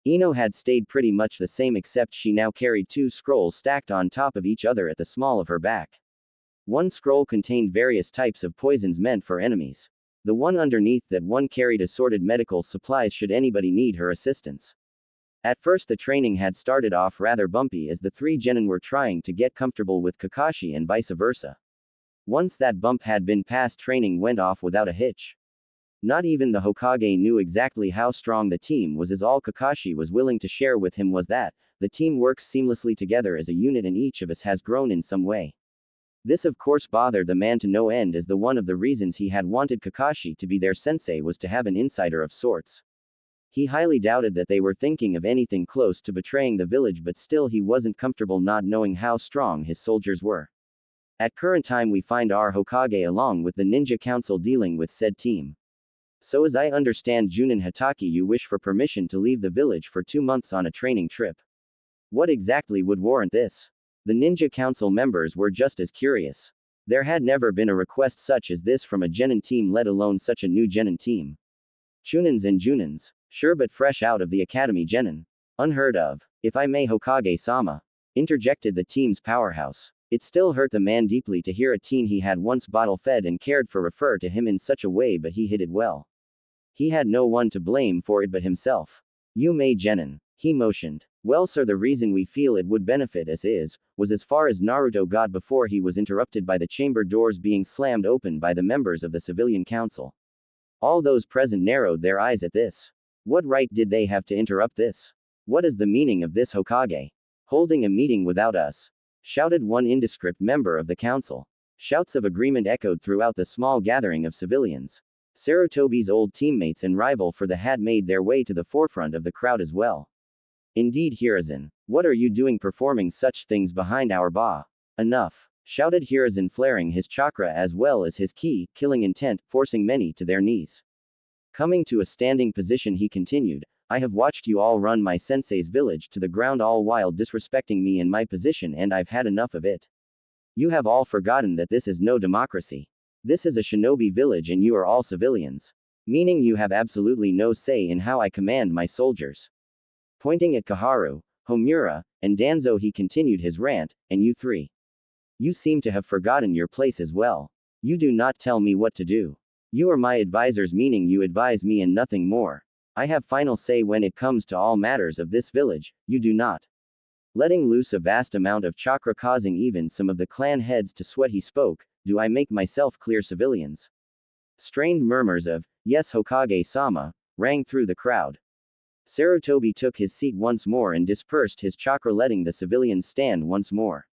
Ino had stayed pretty much the same, except she now carried two scrolls stacked on top of each other at the small of her back. One scroll contained various types of poisons meant for enemies. The one underneath that one carried assorted medical supplies should anybody need her assistance. At first the training had started off rather bumpy as the three genin were trying to get comfortable with Kakashi and vice versa. Once that bump had been passed, training went off without a hitch. Not even the Hokage knew exactly how strong the team was, as all Kakashi was willing to share with him was that the team works seamlessly together as a unit and each of us has grown in some way. This of course bothered the man to no end, as one of the reasons he had wanted Kakashi to be their sensei was to have an insider of sorts. He highly doubted that they were thinking of anything close to betraying the village, but still he wasn't comfortable not knowing how strong his soldiers were. At current time we find our Hokage along with the Ninja Council dealing with said team. So as I understand, Junin Hatake, you wish for permission to leave the village for 2 months on a training trip. What exactly would warrant this? The Ninja Council members were just as curious. There had never been a request such as this from a genin team, let alone such a new genin team. Chunins and Junins. Sure, but fresh out of the academy genin. Unheard of. If I may, Hokage-sama, interjected the team's powerhouse. It still hurt the man deeply to hear a teen he had once bottle-fed and cared for refer to him in such a way, but he hid it well. He had no one to blame for it but himself. You may genin. He motioned. Well sir, the reason we feel it would benefit us was as far as Naruto got before he was interrupted by the chamber doors being slammed open by the members of the civilian council. All those present narrowed their eyes at this. What right did they have to interrupt this? What is the meaning of this, Hokage? Holding a meeting without us? Shouted one indescript member of the council. Shouts of agreement echoed throughout the small gathering of civilians. Sarutobi's old teammates and rival for the hat made their way to the forefront of the crowd as well. Indeed, Hiruzen, what are you doing performing such things behind our ba? Enough! Shouted Hiruzen, flaring his chakra as well as his ki, killing intent, forcing many to their knees. Coming to a standing position, he continued, I have watched you all run my sensei's village to the ground, all while disrespecting me and my position, and I've had enough of it. You have all forgotten that this is no democracy. This is a shinobi village and you are all civilians. Meaning you have absolutely no say in how I command my soldiers. Pointing at Kaharu, Homura, and Danzo, he continued his rant, and you three. You seem to have forgotten your place as well. You do not tell me what to do. You are my advisors, meaning you advise me and nothing more. I have final say when it comes to all matters of this village, you do not. Letting loose a vast amount of chakra causing even some of the clan heads to sweat, he spoke, do I make myself clear, civilians? Strained murmurs of, yes Hokage-sama, rang through the crowd. Sarutobi took his seat once more and dispersed his chakra, letting the civilians stand once more.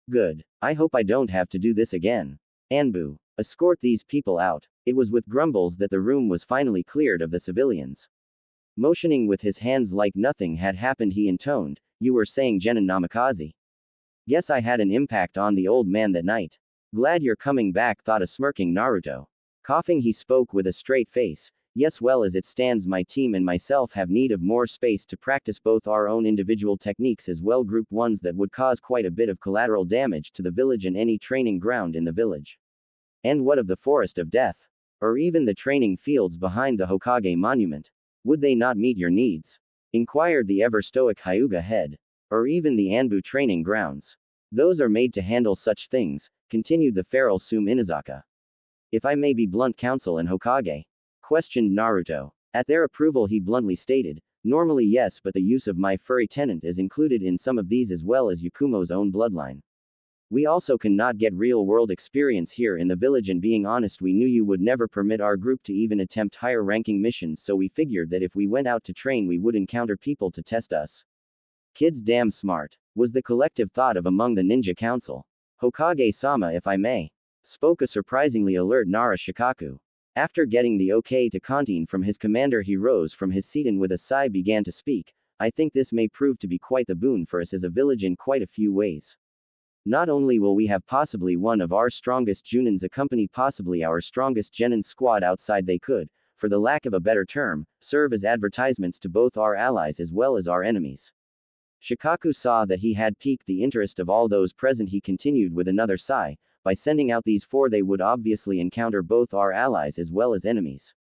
Good. I hope I don't have to do this again. Anbu, escort these people out. It was with grumbles that the room was finally cleared of the civilians. Motioning with his hands like nothing had happened, he intoned, you were saying Genin Namikaze. Guess I had an impact on the old man that night. Glad you're coming back, thought a smirking Naruto. Coughing, he spoke with a straight face. Yes, well, as it stands, my team and myself have need of more space to practice both our own individual techniques as well group ones that would cause quite a bit of collateral damage to the village and any training ground in the village. And what of the Forest of Death? Or even the training fields behind the Hokage monument? Would they not meet your needs? Inquired the ever-stoic Hyuga head. Or even the Anbu training grounds? Those are made to handle such things, continued the feral Sum Inazaka. If I may be blunt, council and Hokage? Questioned Naruto. At their approval, he bluntly stated, normally yes, but the use of my furry tenant is included in some of these as well as Yakumo's own bloodline. We also cannot get real-world experience here in the village, and being honest, we knew you would never permit our group to even attempt higher-ranking missions, so we figured that if we went out to train we would encounter people to test us. Kids damn smart, was the collective thought of among the ninja council. Hokage-sama, if I may, spoke a surprisingly alert Nara Shikaku. After getting the okay to canteen from his commander, he rose from his seat and with a sigh began to speak. I think this may prove to be quite the boon for us as a village in quite a few ways. Not only will we have possibly one of our strongest Junins accompany possibly our strongest Genin squad outside, they could, for the lack of a better term, serve as advertisements to both our allies as well as our enemies. Shikaku saw that he had piqued the interest of all those present. He continued with another sigh, by sending out these four they would obviously encounter both our allies as well as enemies.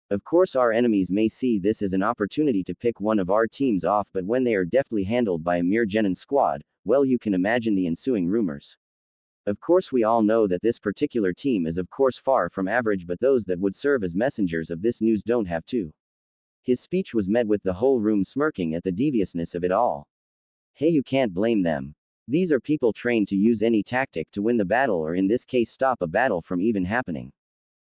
Of course our enemies may see this as an opportunity to pick one of our teams off, but when they are deftly handled by a mere genin squad, well, you can imagine the ensuing rumors. Of course we all know that this particular team is of course far from average, but those that would serve as messengers of this news don't have to. His speech was met with the whole room smirking at the deviousness of it all. Hey, you can't blame them. These are people trained to use any tactic to win the battle, or in this case stop a battle from even happening.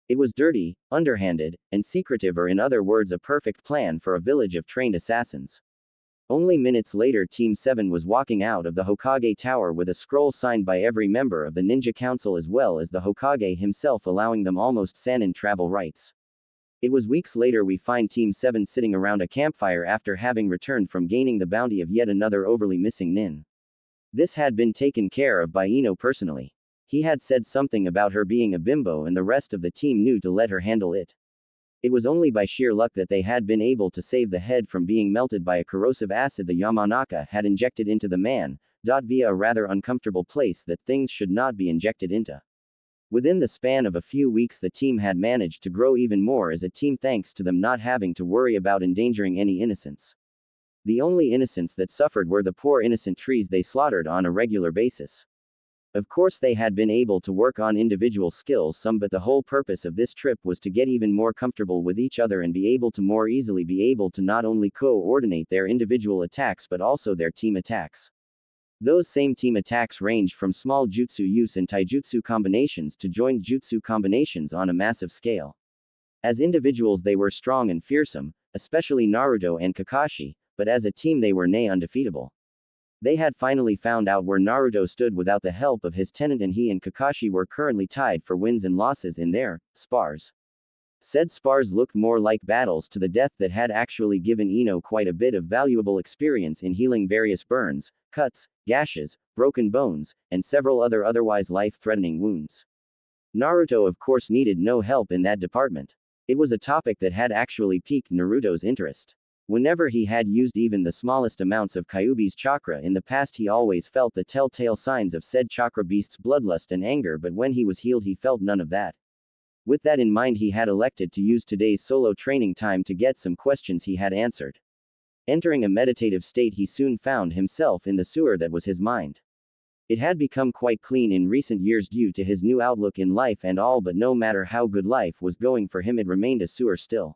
It was dirty, underhanded, and secretive, or in other words a perfect plan for a village of trained assassins. Only minutes later Team 7 was walking out of the Hokage Tower with a scroll signed by every member of the Ninja Council as well as the Hokage himself, allowing them almost Sanin travel rights. It was weeks later we find Team 7 sitting around a campfire after having returned from gaining the bounty of yet another overly missing nin. This had been taken care of by Ino personally. He had said something about her being a bimbo and the rest of the team knew to let her handle it. It was only by sheer luck that they had been able to save the head from being melted by a corrosive acid the Yamanaka had injected into the man, via a rather uncomfortable place that things should not be injected into. Within the span of a few weeks the team had managed to grow even more as a team thanks to them not having to worry about endangering any innocents. The only innocents that suffered were the poor innocent trees they slaughtered on a regular basis. Of course they had been able to work on individual skills some, but the whole purpose of this trip was to get even more comfortable with each other and be able to more easily be able to not only coordinate their individual attacks but also their team attacks. Those same team attacks ranged from small jutsu use and taijutsu combinations to joint jutsu combinations on a massive scale. As individuals they were strong and fearsome, especially Naruto and Kakashi, but as a team they were near undefeatable. They had finally found out where Naruto stood without the help of his tenant, and he and Kakashi were currently tied for wins and losses in their spars. Said spars looked more like battles to the death that had actually given Ino quite a bit of valuable experience in healing various burns, cuts, gashes, broken bones, and several other otherwise life-threatening wounds. Naruto of course needed no help in that department. It was a topic that had actually piqued Naruto's interest. Whenever he had used even the smallest amounts of Kyuubi's chakra in the past he always felt the telltale signs of said chakra beast's bloodlust and anger, but when he was healed he felt none of that. With that in mind he had elected to use today's solo training time to get some questions he had answered. Entering a meditative state he soon found himself in the sewer that was his mind. It had become quite clean in recent years due to his new outlook in life and all, but no matter how good life was going for him it remained a sewer still.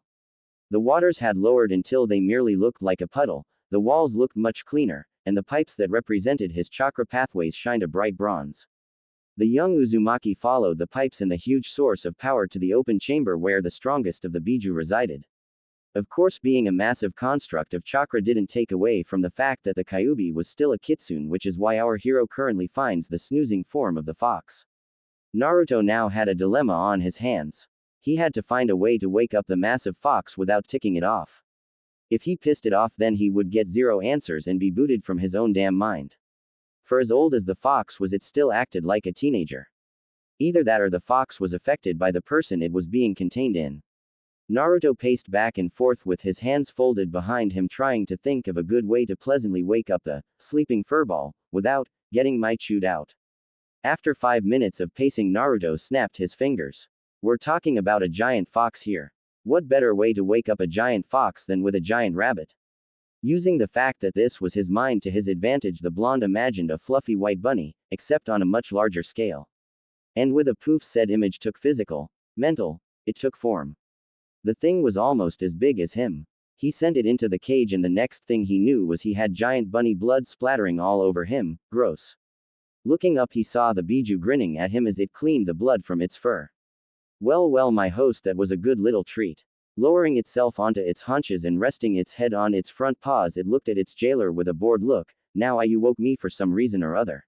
The waters had lowered until they merely looked like a puddle, the walls looked much cleaner, and the pipes that represented his chakra pathways shined a bright bronze. The young Uzumaki followed the pipes and the huge source of power to the open chamber where the strongest of the Biju resided. Of course, being a massive construct of chakra didn't take away from the fact that the Kyuubi was still a kitsune, which is why our hero currently finds the snoozing form of the fox. Naruto now had a dilemma on his hands. He had to find a way to wake up the massive fox without ticking it off. If he pissed it off then he would get zero answers and be booted from his own damn mind. For as old as the fox was it still acted like a teenager. Either that or the fox was affected by the person it was being contained in. Naruto paced back and forth with his hands folded behind him trying to think of a good way to pleasantly wake up the sleeping furball without getting chewed out. After 5 minutes of pacing Naruto snapped his fingers. We're talking about a giant fox here. What better way to wake up a giant fox than with a giant rabbit? Using the fact that this was his mind to his advantage, the blonde imagined a fluffy white bunny, except on a much larger scale. And with a poof said image took physical, mental, it took form. The thing was almost as big as him. He sent it into the cage and the next thing he knew was he had giant bunny blood splattering all over him, gross. Looking up he saw the Biju grinning at him as it cleaned the blood from its fur. Well well my host, that was a good little treat. Lowering itself onto its haunches and resting its head on its front paws it looked at its jailer with a bored look. Now you woke me for some reason or other.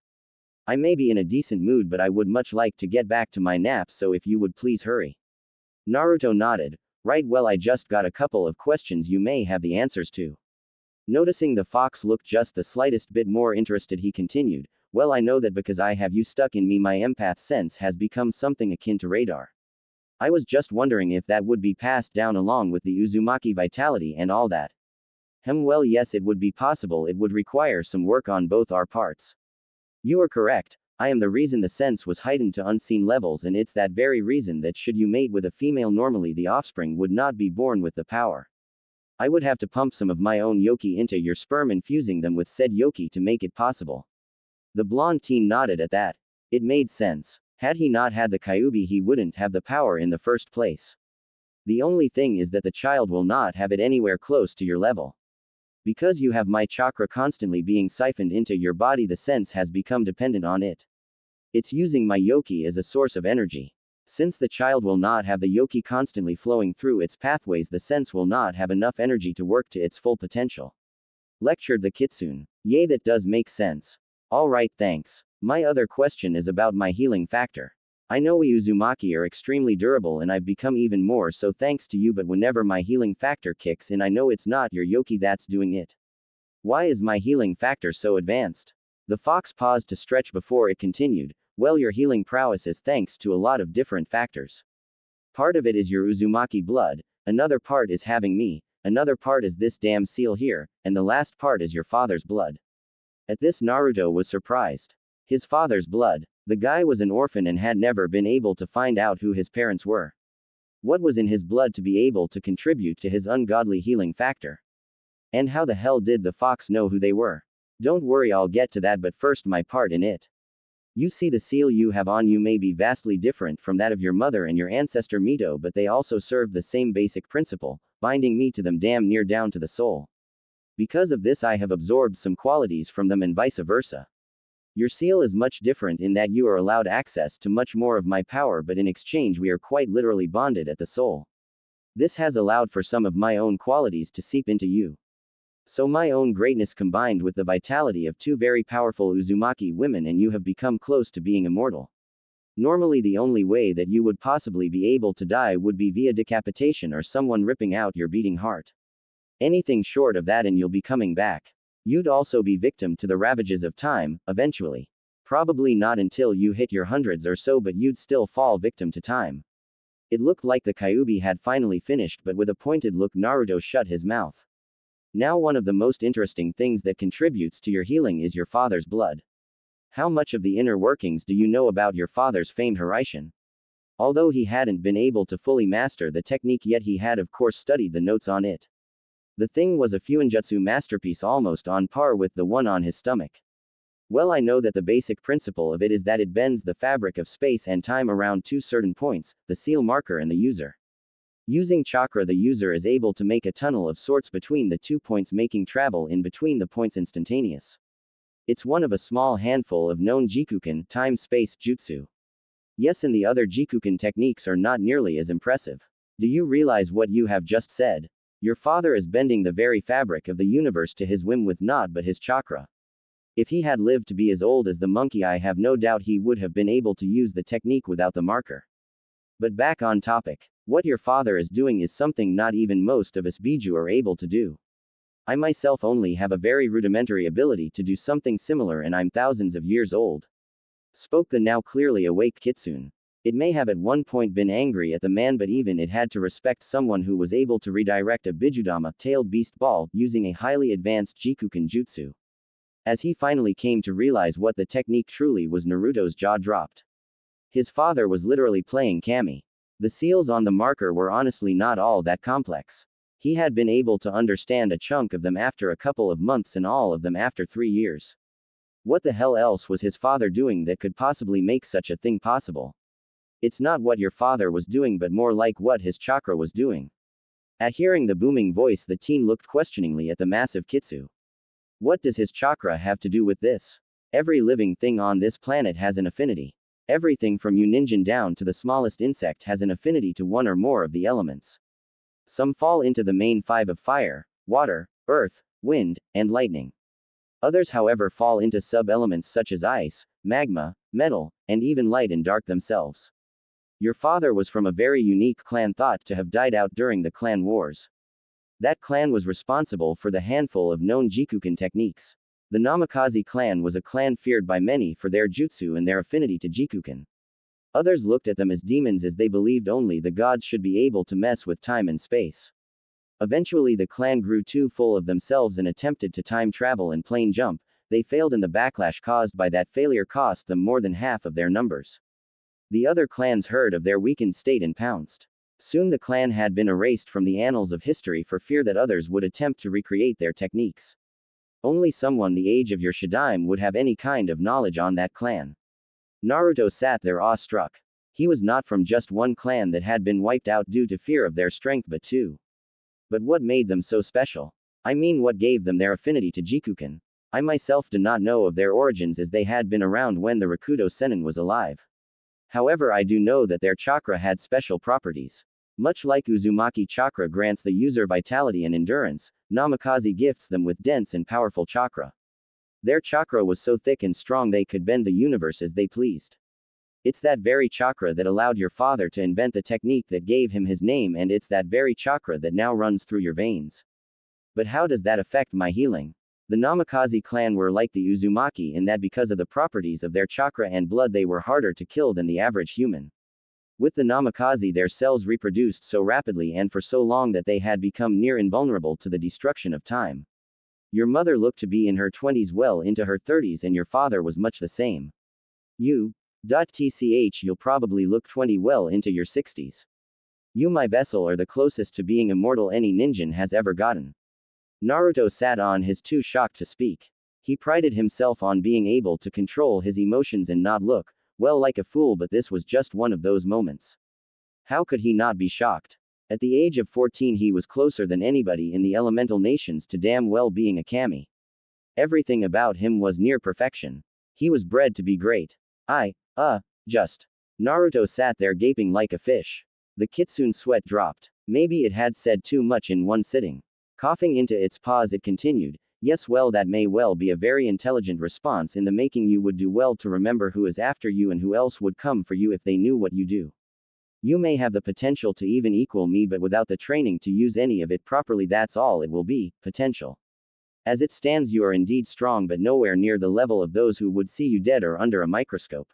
I may be in a decent mood but I would much like to get back to my nap, so if you would please hurry. Naruto nodded. Right, well I just got a couple of questions you may have the answers to. Noticing the fox looked just the slightest bit more interested he continued, well I know that because I have you stuck in me my empath sense has become something akin to radar. I was just wondering if that would be passed down along with the Uzumaki vitality and all that. Well, yes, it would be possible. It would require some work on both our parts. You are correct. I am the reason the sense was heightened to unseen levels, and it's that very reason that should you mate with a female, normally the offspring would not be born with the power. I would have to pump some of my own yoki into your sperm, infusing them with said yoki to make it possible. The blonde teen nodded at that. It made sense. Had he not had the Kyuubi, he wouldn't have the power in the first place. The only thing is that the child will not have it anywhere close to your level. Because you have my chakra constantly being siphoned into your body, the sense has become dependent on it. It's using my yoki as a source of energy. Since the child will not have the yoki constantly flowing through its pathways, the sense will not have enough energy to work to its full potential. Lectured the kitsune. Yay, that does make sense. Alright, thanks. My other question is about my healing factor. I know we Uzumaki are extremely durable, and I've become even more so thanks to you, but whenever my healing factor kicks in, I know it's not your yoki that's doing it. Why is my healing factor so advanced? The fox paused to stretch before it continued. Well, your healing prowess is thanks to a lot of different factors. Part of it is your Uzumaki blood, another part is having me, another part is this damn seal here, and the last part is your father's blood. At this, Naruto was surprised. His father's blood. The guy was an orphan and had never been able to find out who his parents were. What was in his blood to be able to contribute to his ungodly healing factor? And how the hell did the fox know who they were? Don't worry, I'll get to that, but first my part in it. You see, the seal you have on you may be vastly different from that of your mother and your ancestor Mito, but they also serve the same basic principle, binding me to them damn near down to the soul. Because of this, I have absorbed some qualities from them and vice versa. Your seal is much different in that you are allowed access to much more of my power, but in exchange we are quite literally bonded at the soul. This has allowed for some of my own qualities to seep into you. So my own greatness combined with the vitality of two very powerful Uzumaki women, and you have become close to being immortal. Normally the only way that you would possibly be able to die would be via decapitation or someone ripping out your beating heart. Anything short of that and you'll be coming back. You'd also be victim to the ravages of time, eventually. Probably not until you hit your hundreds or so, but you'd still fall victim to time. It looked like the Kyuubi had finally finished, but with a pointed look Naruto shut his mouth. Now, one of the most interesting things that contributes to your healing is your father's blood. How much of the inner workings do you know about your father's famed Hiraishin? Although he hadn't been able to fully master the technique yet, he had of course studied the notes on it. The thing was a fuinjutsu masterpiece, almost on par with the one on his stomach. Well, I know that the basic principle of it is that it bends the fabric of space and time around two certain points, the seal marker and the user. Using chakra, the user is able to make a tunnel of sorts between the 2 points, making travel in between the points instantaneous. It's one of a small handful of known Jikuken, time-space jutsu. Yes, and the other Jikuken techniques are not nearly as impressive. Do you realize what you have just said? Your father is bending the very fabric of the universe to his whim with naught but his chakra. If he had lived to be as old as the monkey, I have no doubt he would have been able to use the technique without the marker. But back on topic. What your father is doing is something not even most of us Biju are able to do. I myself only have a very rudimentary ability to do something similar, and I'm thousands of years old. Spoke the now clearly awake kitsune. It may have at one point been angry at the man, but even it had to respect someone who was able to redirect a Bijudama tailed beast ball using a highly advanced Jikuken jutsu. As he finally came to realize what the technique truly was, Naruto's jaw dropped. His father was literally playing kami. The seals on the marker were honestly not all that complex. He had been able to understand a chunk of them after a couple of months and all of them after 3 years. What the hell else was his father doing that could possibly make such a thing possible? It's not what your father was doing, but more like what his chakra was doing. At hearing the booming voice, the teen looked questioningly at the massive Kitsu. What does his chakra have to do with this? Every living thing on this planet has an affinity. Everything from you ninja down to the smallest insect has an affinity to one or more of the elements. Some fall into the main 5 of fire, water, earth, wind, and lightning. Others, however, fall into sub-elements such as ice, magma, metal, and even light and dark themselves. Your father was from a very unique clan thought to have died out during the clan wars. That clan was responsible for the handful of known Jikuken techniques. The Namikaze clan was a clan feared by many for their jutsu and their affinity to Jikuken. Others looked at them as demons as they believed only the gods should be able to mess with time and space. Eventually the clan grew too full of themselves and attempted to time travel and plane jump. They failed and the backlash caused by that failure cost them more than half of their numbers. The other clans heard of their weakened state and pounced. Soon the clan had been erased from the annals of history for fear that others would attempt to recreate their techniques. Only someone the age of your Shadaim would have any kind of knowledge on that clan. Naruto sat there awestruck. He was not from just one clan that had been wiped out due to fear of their strength but two. But what made them so special? I mean, what gave them their affinity to Jikuken? I myself do not know of their origins as they had been around when the Rakudo Sennin was alive. However, I do know that their chakra had special properties. Much like Uzumaki chakra grants the user vitality and endurance, Namikaze gifts them with dense and powerful chakra. Their chakra was so thick and strong they could bend the universe as they pleased. It's that very chakra that allowed your father to invent the technique that gave him his name, and it's that very chakra that now runs through your veins. But how does that affect my healing? The Namikaze clan were like the Uzumaki in that because of the properties of their chakra and blood they were harder to kill than the average human. With the Namikaze their cells reproduced so rapidly and for so long that they had become near invulnerable to the destruction of time. Your mother looked to be in her 20s well into her 30s and your father was much the same. You'll probably look 20 well into your 60s. You my vessel are the closest to being immortal any ninja has ever gotten. Naruto sat on his too shocked to speak. He prided himself on being able to control his emotions and not look, well, like a fool, but this was just one of those moments. How could he not be shocked? At the age of 14 he was closer than anybody in the elemental nations to damn well being a kami. Everything about him was near perfection. He was bred to be great. Just. Naruto sat there gaping like a fish. The kitsune sweat dropped. Maybe it had said too much in one sitting. Coughing into its pause it continued, yes, well, that may well be a very intelligent response in the making. You would do well to remember who is after you and who else would come for you if they knew what you do. You may have the potential to even equal me, but without the training to use any of it properly, that's all it will be, potential. As it stands you are indeed strong, but nowhere near the level of those who would see you dead or under a microscope.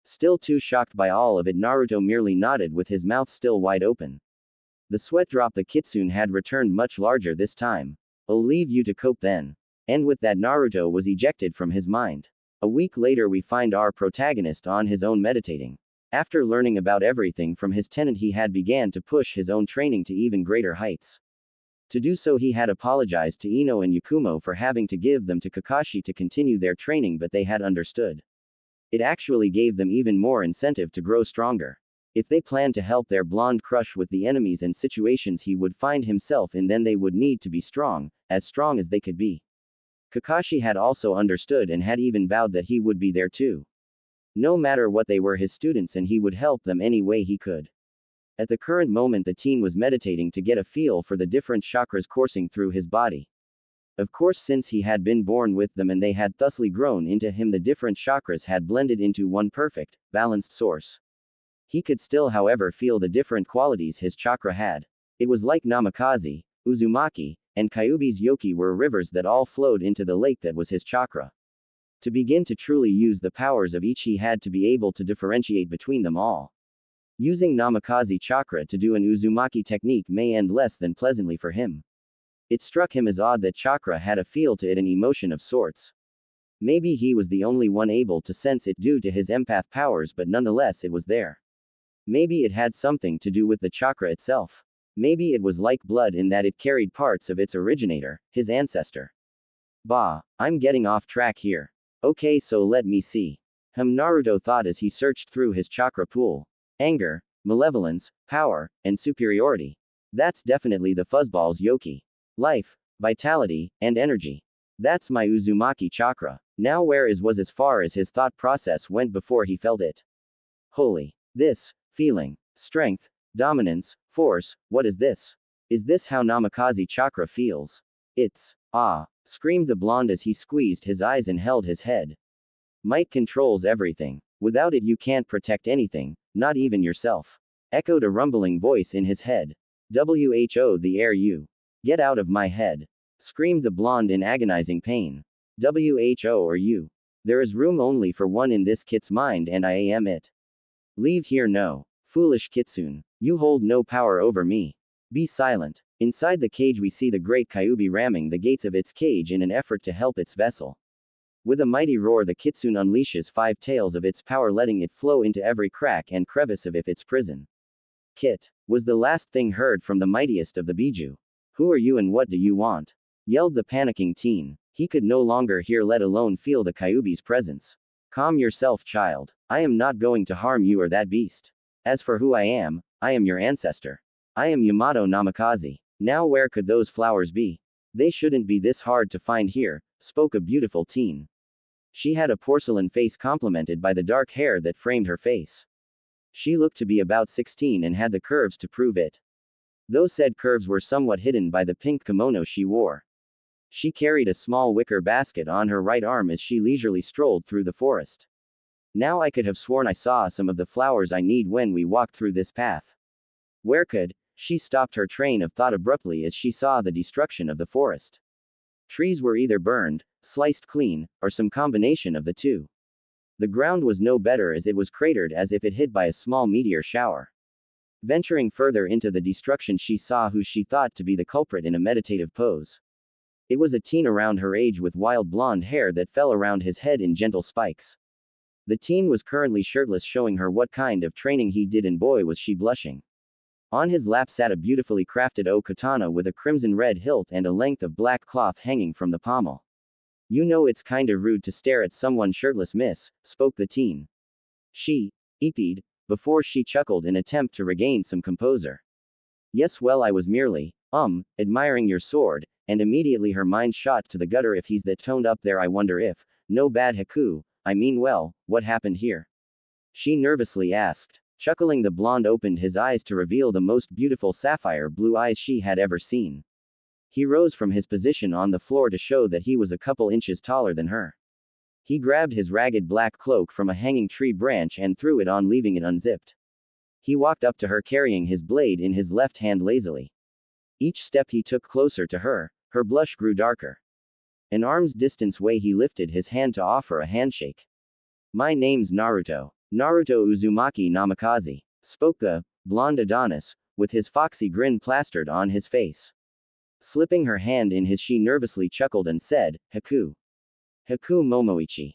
Still too shocked by all of it, Naruto merely nodded with his mouth still wide open. The sweat drop the kitsune had returned much larger this time. I'll leave you to cope then. And with that Naruto was ejected from his mind. A week later we find our protagonist on his own meditating. After learning about everything from his tenant he had began to push his own training to even greater heights. To do so he had apologized to Ino and Yakumo for having to give them to Kakashi to continue their training, but they had understood. It actually gave them even more incentive to grow stronger. If they planned to help their blonde crush with the enemies and situations he would find himself in, then they would need to be strong as they could be. Kakashi had also understood and had even vowed that he would be there too. No matter what, they were his students and he would help them any way he could. At the current moment the teen was meditating to get a feel for the different chakras coursing through his body. Of course, since he had been born with them and they had thusly grown into him, the different chakras had blended into one perfect, balanced source. He could still, however, feel the different qualities his chakra had. It was like Namikaze, Uzumaki, and Kyuubi's Yoki were rivers that all flowed into the lake that was his chakra. To begin to truly use the powers of each he had to be able to differentiate between them all. Using Namikaze chakra to do an Uzumaki technique may end less than pleasantly for him. It struck him as odd that chakra had a feel to it, an emotion of sorts. Maybe he was the only one able to sense it due to his empath powers, but nonetheless it was there. Maybe it had something to do with the chakra itself. Maybe it was like blood in that it carried parts of its originator, his ancestor. Bah, I'm getting off track here. Okay, so let me see. Naruto thought as he searched through his chakra pool. Anger, malevolence, power, and superiority. That's definitely the fuzzball's Yoki. Life, vitality, and energy. That's my Uzumaki chakra. Now where was as far as his thought process went before he felt it. Holy. This. Feeling. Strength. Dominance. Force. What is this? Is this how Namikaze chakra feels? It's. Screamed the blonde as he squeezed his eyes and held his head. Might controls everything. Without it you can't protect anything, not even yourself. Echoed a rumbling voice in his head. Who the air you. Get out of my head. Screamed the blonde in agonizing pain. Who or you. There is room only for one in this kit's mind and I am it. Leave here no. Foolish kitsune. You hold no power over me. Be silent. Inside the cage we see the great Kyubi ramming the gates of its cage in an effort to help its vessel. With a mighty roar the kitsune unleashes 5 tails of its power, letting it flow into every crack and crevice of its prison. Kit, was the last thing heard from the mightiest of the Biju. Who are you and what do you want? Yelled the panicking teen. He could no longer hear, let alone feel the Kyubi's presence. Calm yourself, child. I am not going to harm you or that beast. As for who I am your ancestor. I am Yamato Namikaze. Now where could those flowers be? They shouldn't be this hard to find here, spoke a beautiful teen. She had a porcelain face complemented by the dark hair that framed her face. She looked to be about 16 and had the curves to prove it. Those said curves were somewhat hidden by the pink kimono she wore. She carried a small wicker basket on her right arm as she leisurely strolled through the forest. Now I could have sworn I saw some of the flowers I need when we walked through this path. Where could? She stopped her train of thought abruptly as she saw the destruction of the forest. Trees were either burned, sliced clean, or some combination of the two. The ground was no better as it was cratered as if it hit by a small meteor shower. Venturing further into the destruction she saw who she thought to be the culprit in a meditative pose. It was a teen around her age with wild blonde hair that fell around his head in gentle spikes. The teen was currently shirtless, showing her what kind of training he did, and boy was she blushing. On his lap sat a beautifully crafted katana with a crimson red hilt and a length of black cloth hanging from the pommel. You know it's kinda rude to stare at someone shirtless, miss, spoke the teen. She eepied, before she chuckled in attempt to regain some composure. Yes, well, I was merely, admiring your sword, and immediately her mind shot to the gutter. If he's that toned up there, I wonder if, no bad Haku, I mean, well, what happened here? She nervously asked. Chuckling, the blonde opened his eyes to reveal the most beautiful sapphire blue eyes she had ever seen. He rose from his position on the floor to show that he was a couple inches taller than her. He grabbed his ragged black cloak from a hanging tree branch and threw it on, leaving it unzipped. He walked up to her carrying his blade in his left hand lazily. Each step he took closer to her, her blush grew darker. An arm's distance away he lifted his hand to offer a handshake. My name's Naruto. Naruto Uzumaki Namikaze, spoke the blonde Adonis, with his foxy grin plastered on his face. Slipping her hand in his, she nervously chuckled and said, Haku. Haku Momoichi.